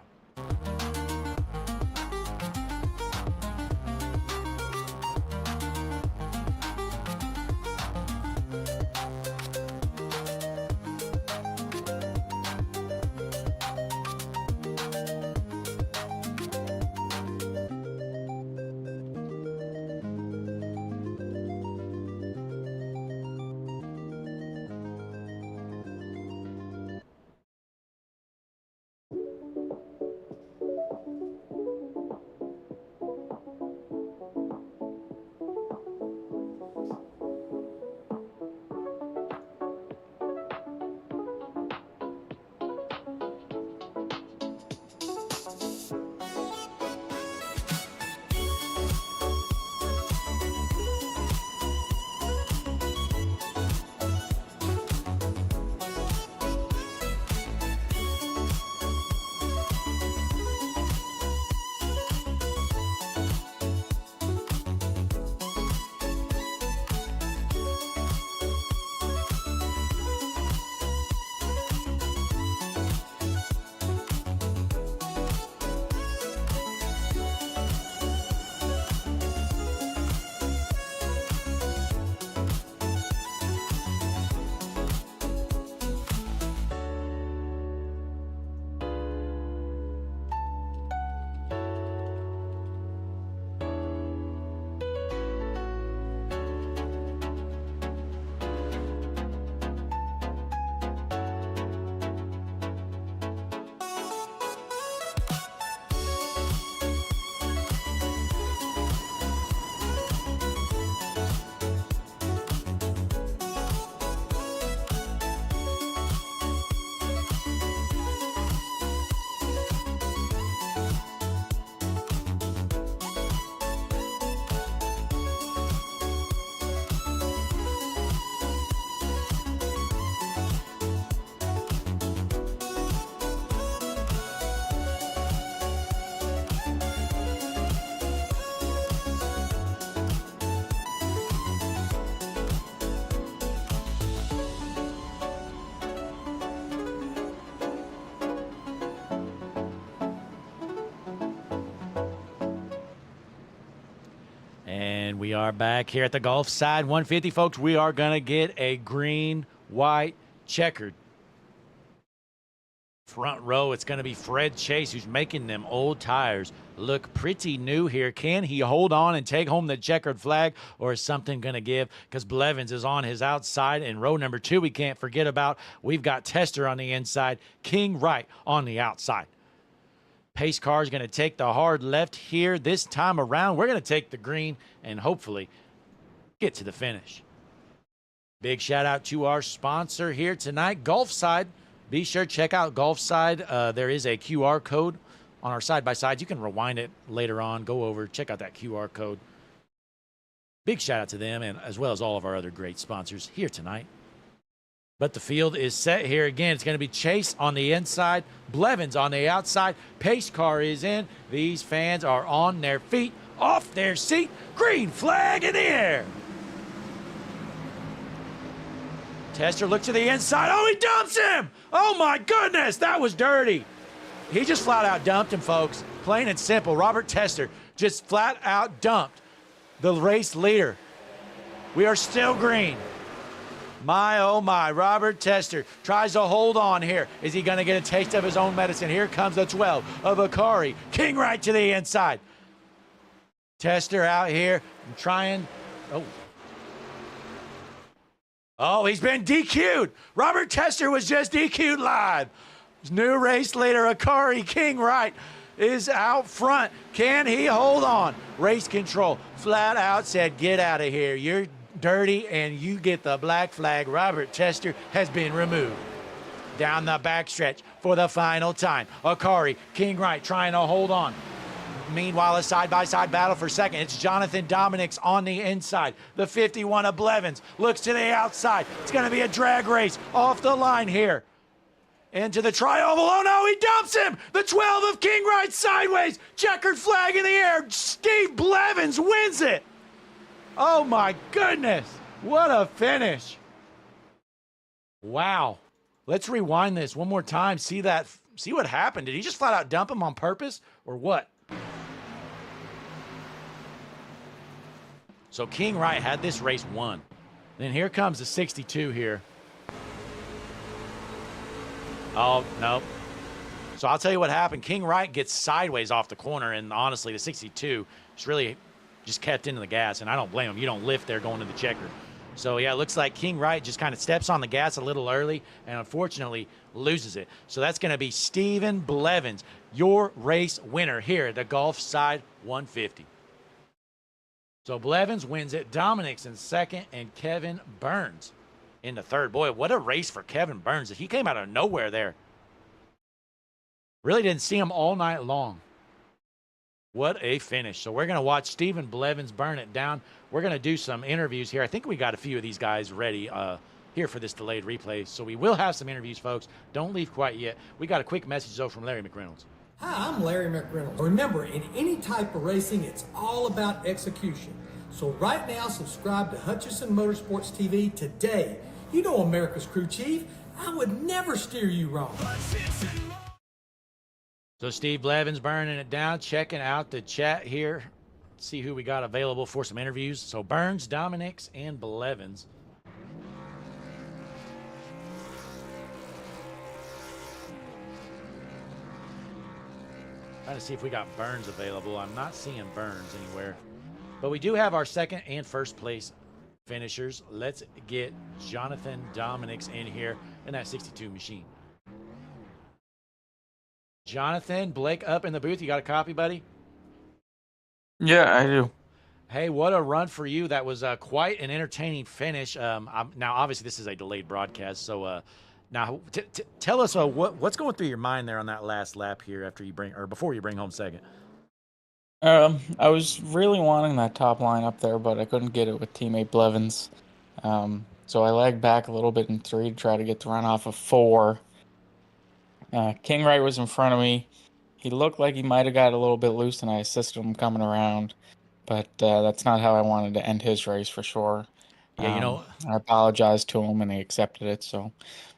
And we are back here at the Gulf Side 150, folks. We are going to get a green, white, checkered front row. It's going to be Fred Chase, who's making them old tires look pretty new here. Can he hold on and take home the checkered flag, or is something going to give? Because Blevins is on his outside, and row number 2 we can't forget about. We've got Tester on the inside, King Wright on the outside. Pace car is going to take the hard left here. This time around, we're going to take the green and hopefully get to the finish. Big shout out to our sponsor here tonight, Gulfside. Be sure to check out Gulfside. There is a QR code on our side-by-sides. You can rewind it later on. Go over, check out that QR code. Big shout out to them, and as well as all of our other great sponsors here tonight. But the field is set here again. It's going to be Chase on the inside, Blevins on the outside. Pace car is in. These fans are on their feet, off their seat. Green flag in the air. Tester looks to the inside. Oh, he dumps him. Oh, my goodness. That was dirty. He just flat out dumped him, folks. Plain and simple. Robert Tester just flat out dumped the race leader. We are still green. My, oh, my. Robert Tester tries to hold on here. Is he going to get a taste of his own medicine? Here comes the 12 of Akari. King right to the inside. Tester out here trying. Oh, he's been DQ'd. Robert Tester was just DQ'd live. His new race leader, Akari King Wright, is out front. Can he hold on? Race control flat out said, get out of here. You're dirty, and you get the black flag. Robert Tester has been removed. Down the backstretch for the final time. Akari King Wright trying to hold on. Meanwhile, a side-by-side battle for second. It's Jonathan Dominics on the inside. The 51 of Blevins looks to the outside. It's going to be a drag race off the line here. Into the tri-oval. Oh, no, he dumps him. The 12 of King Wright sideways. Checkered flag in the air. Steve Blevins wins it. Oh, my goodness. What a finish. Wow. Let's rewind this one more time. See what happened. Did he just flat out dump him on purpose or what? So King Wright had this race won. Then here comes the 62 here. Oh, no. So I'll tell you what happened. King Wright gets sideways off the corner, and honestly, the 62 just really just kept into the gas, and I don't blame him. You don't lift there going to the checker. So, yeah, it looks like King Wright just kind of steps on the gas a little early and unfortunately loses it. So that's going to be Stephen Blevins, your race winner here at the Gulf Side 150. So Blevins wins it. Dominic's in second, and Kevin Burns in the third. Boy, what a race for Kevin Burns. He came out of nowhere there. Really didn't see him all night long. What a finish. So we're going to watch Stephen Blevins burn it down. We're going to do some interviews here. I think we got a few of these guys ready here for this delayed replay. So we will have some interviews, folks. Don't leave quite yet. We got a quick message, though, from Larry McReynolds. Hi, I'm Larry McReynolds. Remember, in any type of racing, it's all about execution. So right now, subscribe to Hutchison Motorsports TV today. You know America's crew chief. I would never steer you wrong. So Steve Blevins burning it down, checking out the chat here. See who we got available for some interviews. So Burns, Dominics, and Blevins. Trying to see if we got Burns available. I'm not seeing Burns anywhere. But we do have our second and first place finishers. Let's get Jonathan Dominics in here in that 62 machine. Jonathan, Blake up in the booth. You got a copy, buddy? Yeah, I do. Hey, what a run for you. That was quite an entertaining finish. Now, obviously, this is a delayed broadcast. So now tell us what's going through your mind there on that last lap here before you bring home second. I was really wanting that top line up there, but I couldn't get it with teammate Blevins. So I lagged back a little bit in 3 to try to get the run off of 4. King Wright was in front of me. He looked like he might have got a little bit loose, and I assisted him coming around. But that's not how I wanted to end his race for sure. Yeah, I apologized to him, and he accepted it. So,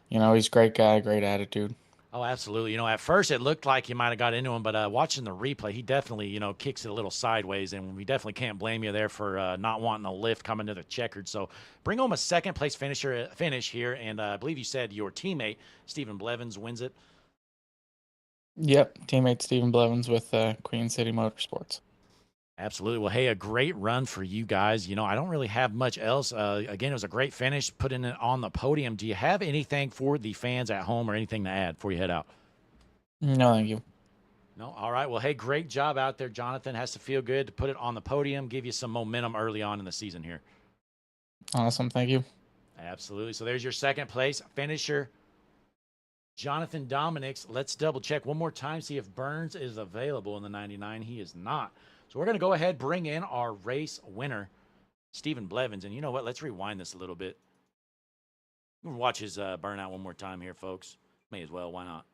he's a great guy, great attitude. Oh, absolutely. At first it looked like you might have got into him, but watching the replay, he definitely, kicks it a little sideways, and we definitely can't blame you there for not wanting a lift coming to the checkered. So bring home a second-place finish here, and I believe you said your teammate, Stephen Blevins, wins it. Yep, teammate Stephen Blevins with Queen City Motorsports. Absolutely. Well, hey, a great run for you guys. I don't really have much else. Again, it was a great finish, putting it on the podium. Do you have anything for the fans at home or anything to add before you head out? No, thank you. No? All right. Well, hey, great job out there, Jonathan. Has to feel good to put it on the podium, give you some momentum early on in the season here. Awesome, thank you. Absolutely. So there's your second place finisher, Jonathan Dominics. Let's double check one more time, see if Burns is available in the 99. He is not. So we're going to go ahead, bring in our race winner, Stephen Blevins. And you know what? Let's rewind this a little bit. We'll watch his burnout one more time here, folks. May as well. Why not?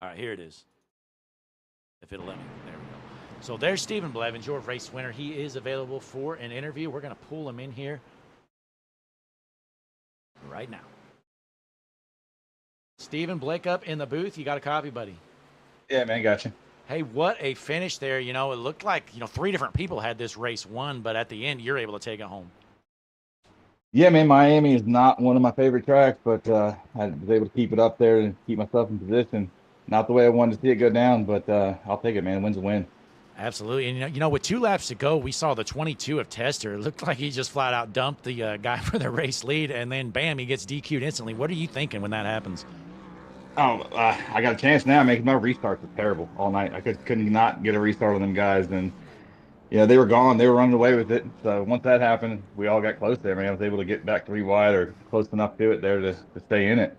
All right, here it is. If it'll let me. There we go. So there's Stephen Blevins, your race winner. He is available for an interview. We're going to pull him in here right now. Stephen, Blake up in the booth. You got a copy, buddy? Yeah, man, gotcha. Hey, what a finish there. It looked like, 3 different people had this race won, but at the end, you're able to take it home. Yeah, man, Miami is not one of my favorite tracks, but I was able to keep it up there and keep myself in position. Not the way I wanted to see it go down, but I'll take it, man. A win's a win. Absolutely. And, with 2 laps to go, we saw the 22 of Tester. It looked like he just flat out dumped the guy for the race lead, and then, bam, he gets DQ'd instantly. What are you thinking when that happens? Oh, I got a chance now, man, 'cause my restarts were terrible all night. I couldn't not get a restart with them guys, and they were gone. They were running away with it. So once that happened, we all got close there, man. I was able to get back 3 wide or close enough to it there to stay in it.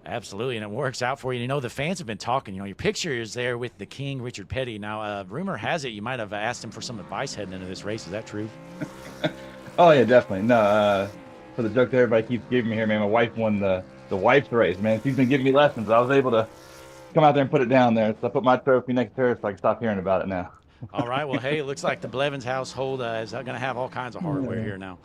Absolutely, and it works out for you. The fans have been talking. Your picture is there with the King, Richard Petty. Now, rumor has it you might have asked him for some advice heading into this race. Is that true? Oh, yeah, definitely. No, for the joke that everybody keeps giving me here, man, my wife won the wife's race, man. She's been giving me lessons. I was able to come out there and put it down there. So I put my trophy next to her so I can stop hearing about it now. All right. Well, hey, it looks like the Blevins household is going to have all kinds of hardware here now.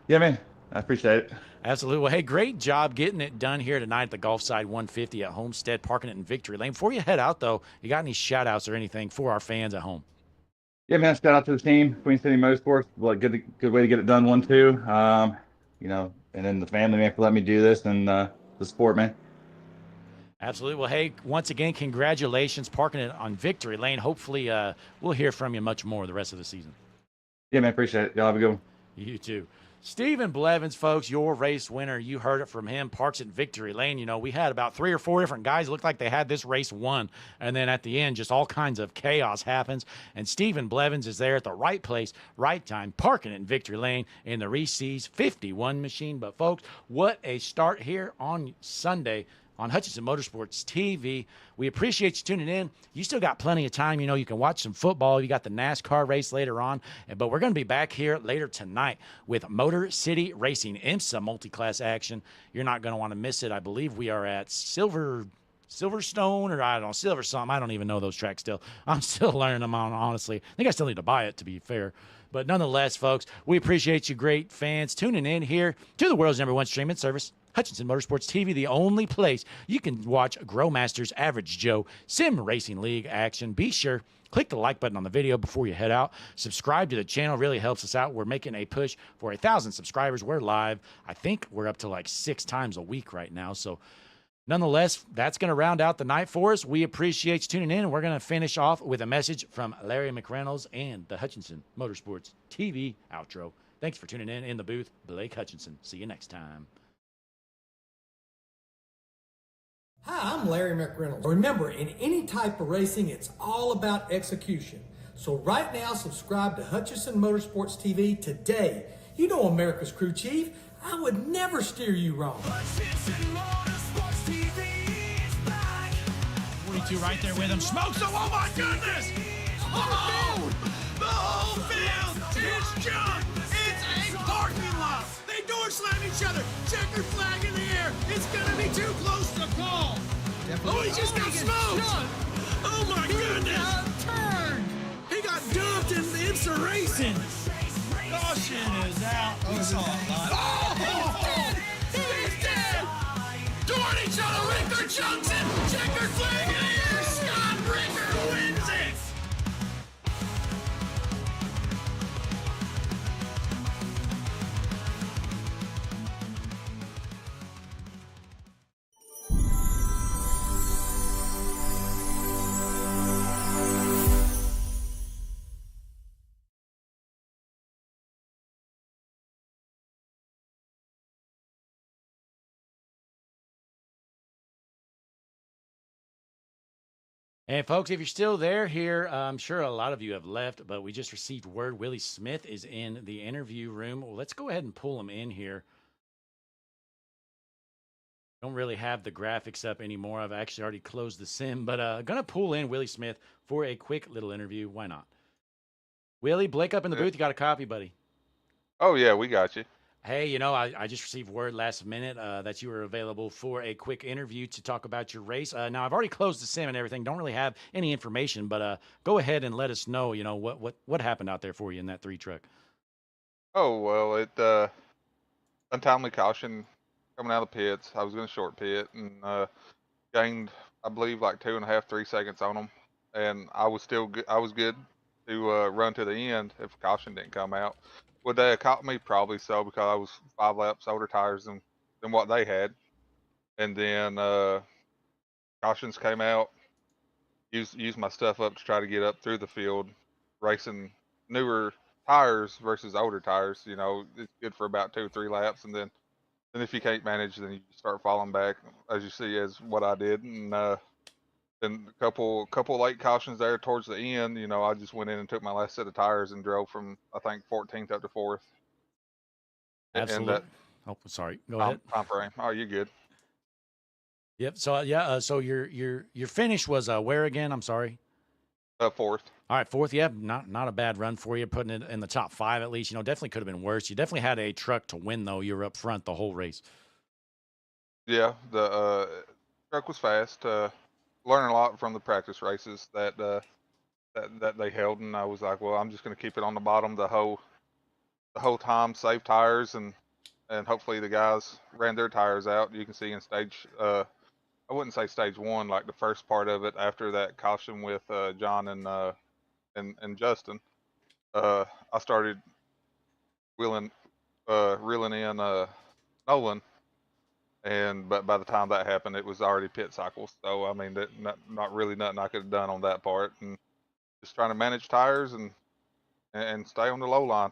Yeah, man. I appreciate it. Absolutely. Well, hey, great job getting it done here tonight at the Gulf Side 150 at Homestead, parking it in Victory Lane. Before you head out, though, you got any shout-outs or anything for our fans at home? Yeah, man. Shout out to the team, Queen City Motorsports. Well, good way to get it done, 1-2. And then the family, man, for letting me do this, and the sport, man. Absolutely. Well, hey, once again, congratulations parking it on Victory Lane. Hopefully, we'll hear from you much more the rest of the season. Yeah, man. Appreciate it. Y'all have a good one. You too. Stephen Blevins, folks, your race winner. You heard it from him. Parks at Victory Lane. We had about 3 or 4 different guys. It looked like they had this race won. And then at the end, just all kinds of chaos happens. And Stephen Blevins is there at the right place, right time, parking in Victory Lane in the Reese's 51 machine. But, folks, what a start here on Sunday on Hutchinson Motorsports TV. We appreciate you tuning in. You still got plenty of time. You can watch some football. You got the NASCAR race later on. But we're going to be back here later tonight with Motor City Racing, IMSA multi-class action. You're not going to want to miss it. I believe we are at Silverstone, or I don't know, Silver something. I don't even know those tracks still. I'm still learning them on, honestly. I think I still need to buy it, to be fair. But nonetheless, folks, we appreciate you great fans tuning in here to the world's #1 streaming service, Hutchinson Motorsports TV, the only place you can watch Growmaster's Average Joe Sim Racing League action. Be sure, click the like button on the video before you head out. Subscribe to the channel, really helps us out. We're making a push for 1,000 subscribers. We're live. I think we're up to like 6 times a week right now. So nonetheless, that's going to round out the night for us. We appreciate you tuning in. We're going to finish off with a message from Larry McReynolds and the Hutchinson Motorsports TV outro. Thanks for tuning in the booth. Blake Hutchinson. See you next time. Hi, I'm Larry McReynolds. Remember, in any type of racing, it's all about execution. So right now, subscribe to Hutchinson Motorsports TV today. You know America's crew chief. I would never steer you wrong. Hutchinson Motorsports TV is back. 42 right there with him. Smokes him. Oh my goodness! Oh! The whole field is junk. It's a parking lot. They door slam each other. Checker flag in the air. It's gonna be too close to call. Oh, he just got smoked. Oh my goodness! He got dumped in the IMSA Racing. Caution is out. Oh, Johnson, checker flag in the air. Scott Ricker wins it. And folks, if you're still there here, I'm sure a lot of you have left, but we just received word Willie Smith is in the interview room. Well, let's go ahead and pull him in here. Don't really have the graphics up anymore. I've actually already closed the sim, but gonna pull in Willie Smith for a quick little interview. Why not? Willie, Blake up in the booth. You got a copy, buddy? Oh yeah, we got you. Hey, you know, I just received word last minute that you were available for a quick interview to talk about your race. Now, I've already closed the sim and everything. Don't really have any information, but go ahead and let us know, you know, what happened out there for you in that 3 truck. Oh well, it untimely caution coming out of the pits. I was going to short pit and gained, I believe, like 2.5, 3 seconds on them, and I was still good. I was good to run to the end if caution didn't come out. Would they have caught me? Probably so, because I was 5 laps older tires than what they had. And then cautions came out. Used my stuff up to try to get up through the field, racing newer tires versus older tires. You know, it's good for about 2 or 3 laps, and then if you can't manage, then you start falling back, as you see, as what I did. And then a couple late cautions there towards the end. You know, I just went in and took my last set of tires and drove from, I think, 14th up to 4th. Absolutely. And that Oh, sorry. Go ahead. time frame. Oh, you're good. Yep. So yeah. So your finish was where again? I'm sorry. 4th. All right, 4th. Yeah, not a bad run for you, putting it in the top 5 at least. You know, definitely could have been worse. You definitely had a truck to win though. You were up front the whole race. Yeah, the truck was fast. Learning a lot from the practice races that they held, and I was like, well, I'm just going to keep it on the bottom the whole time, save tires, and hopefully the guys ran their tires out. You can see in stage, I wouldn't say stage 1, like the first part of it after that caution with John and Justin. I started reeling in Nolan, but by the time that happened, it was already pit cycle. So I mean, not really nothing I could have done on that part, and just trying to manage tires and stay on the low line.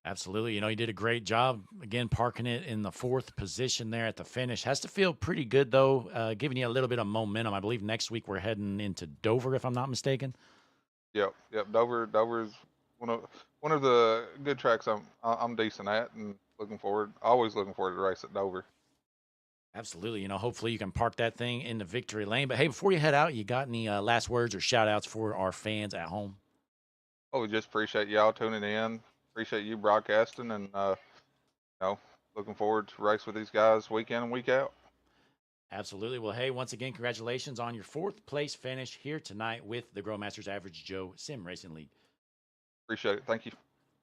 Absolutely. You know, you did a great job, again, parking it in the 4th position there at the finish. Has to feel pretty good, though, giving you a little bit of momentum. I believe next week we're heading into Dover, if I'm not mistaken. Yep. Dover's one of the good tracks I'm decent at, and always looking forward to race at Dover. Absolutely. You know, hopefully you can park that thing in the victory lane. But, hey, before you head out, you got any last words or shout-outs for our fans at home? Oh, we just appreciate y'all tuning in. Appreciate you broadcasting, and you know, looking forward to race with these guys week in and week out. Absolutely. Well, hey, once again, congratulations on your 4th place finish here tonight with the Growmasters Average Joe Sim Racing League. Appreciate it. Thank you.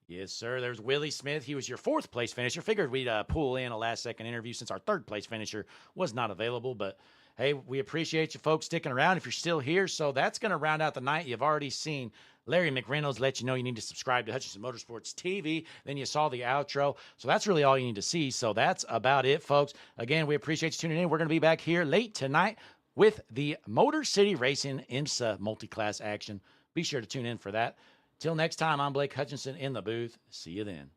Yes, sir. There's Willie Smith. He was your 4th place finisher. Figured we'd pull in a last-second interview since our 3rd place finisher was not available. But, hey, we appreciate you folks sticking around if you're still here. So that's going to round out the night. You've already seen Larry McReynolds let you know you need to subscribe to Hutchinson Motorsports TV. Then you saw the outro. So that's really all you need to see. So that's about it, folks. Again, we appreciate you tuning in. We're going to be back here late tonight with the Motor City Racing IMSA multi-class action. Be sure to tune in for that. Till next time, I'm Blake Hutchinson in the booth. See you then.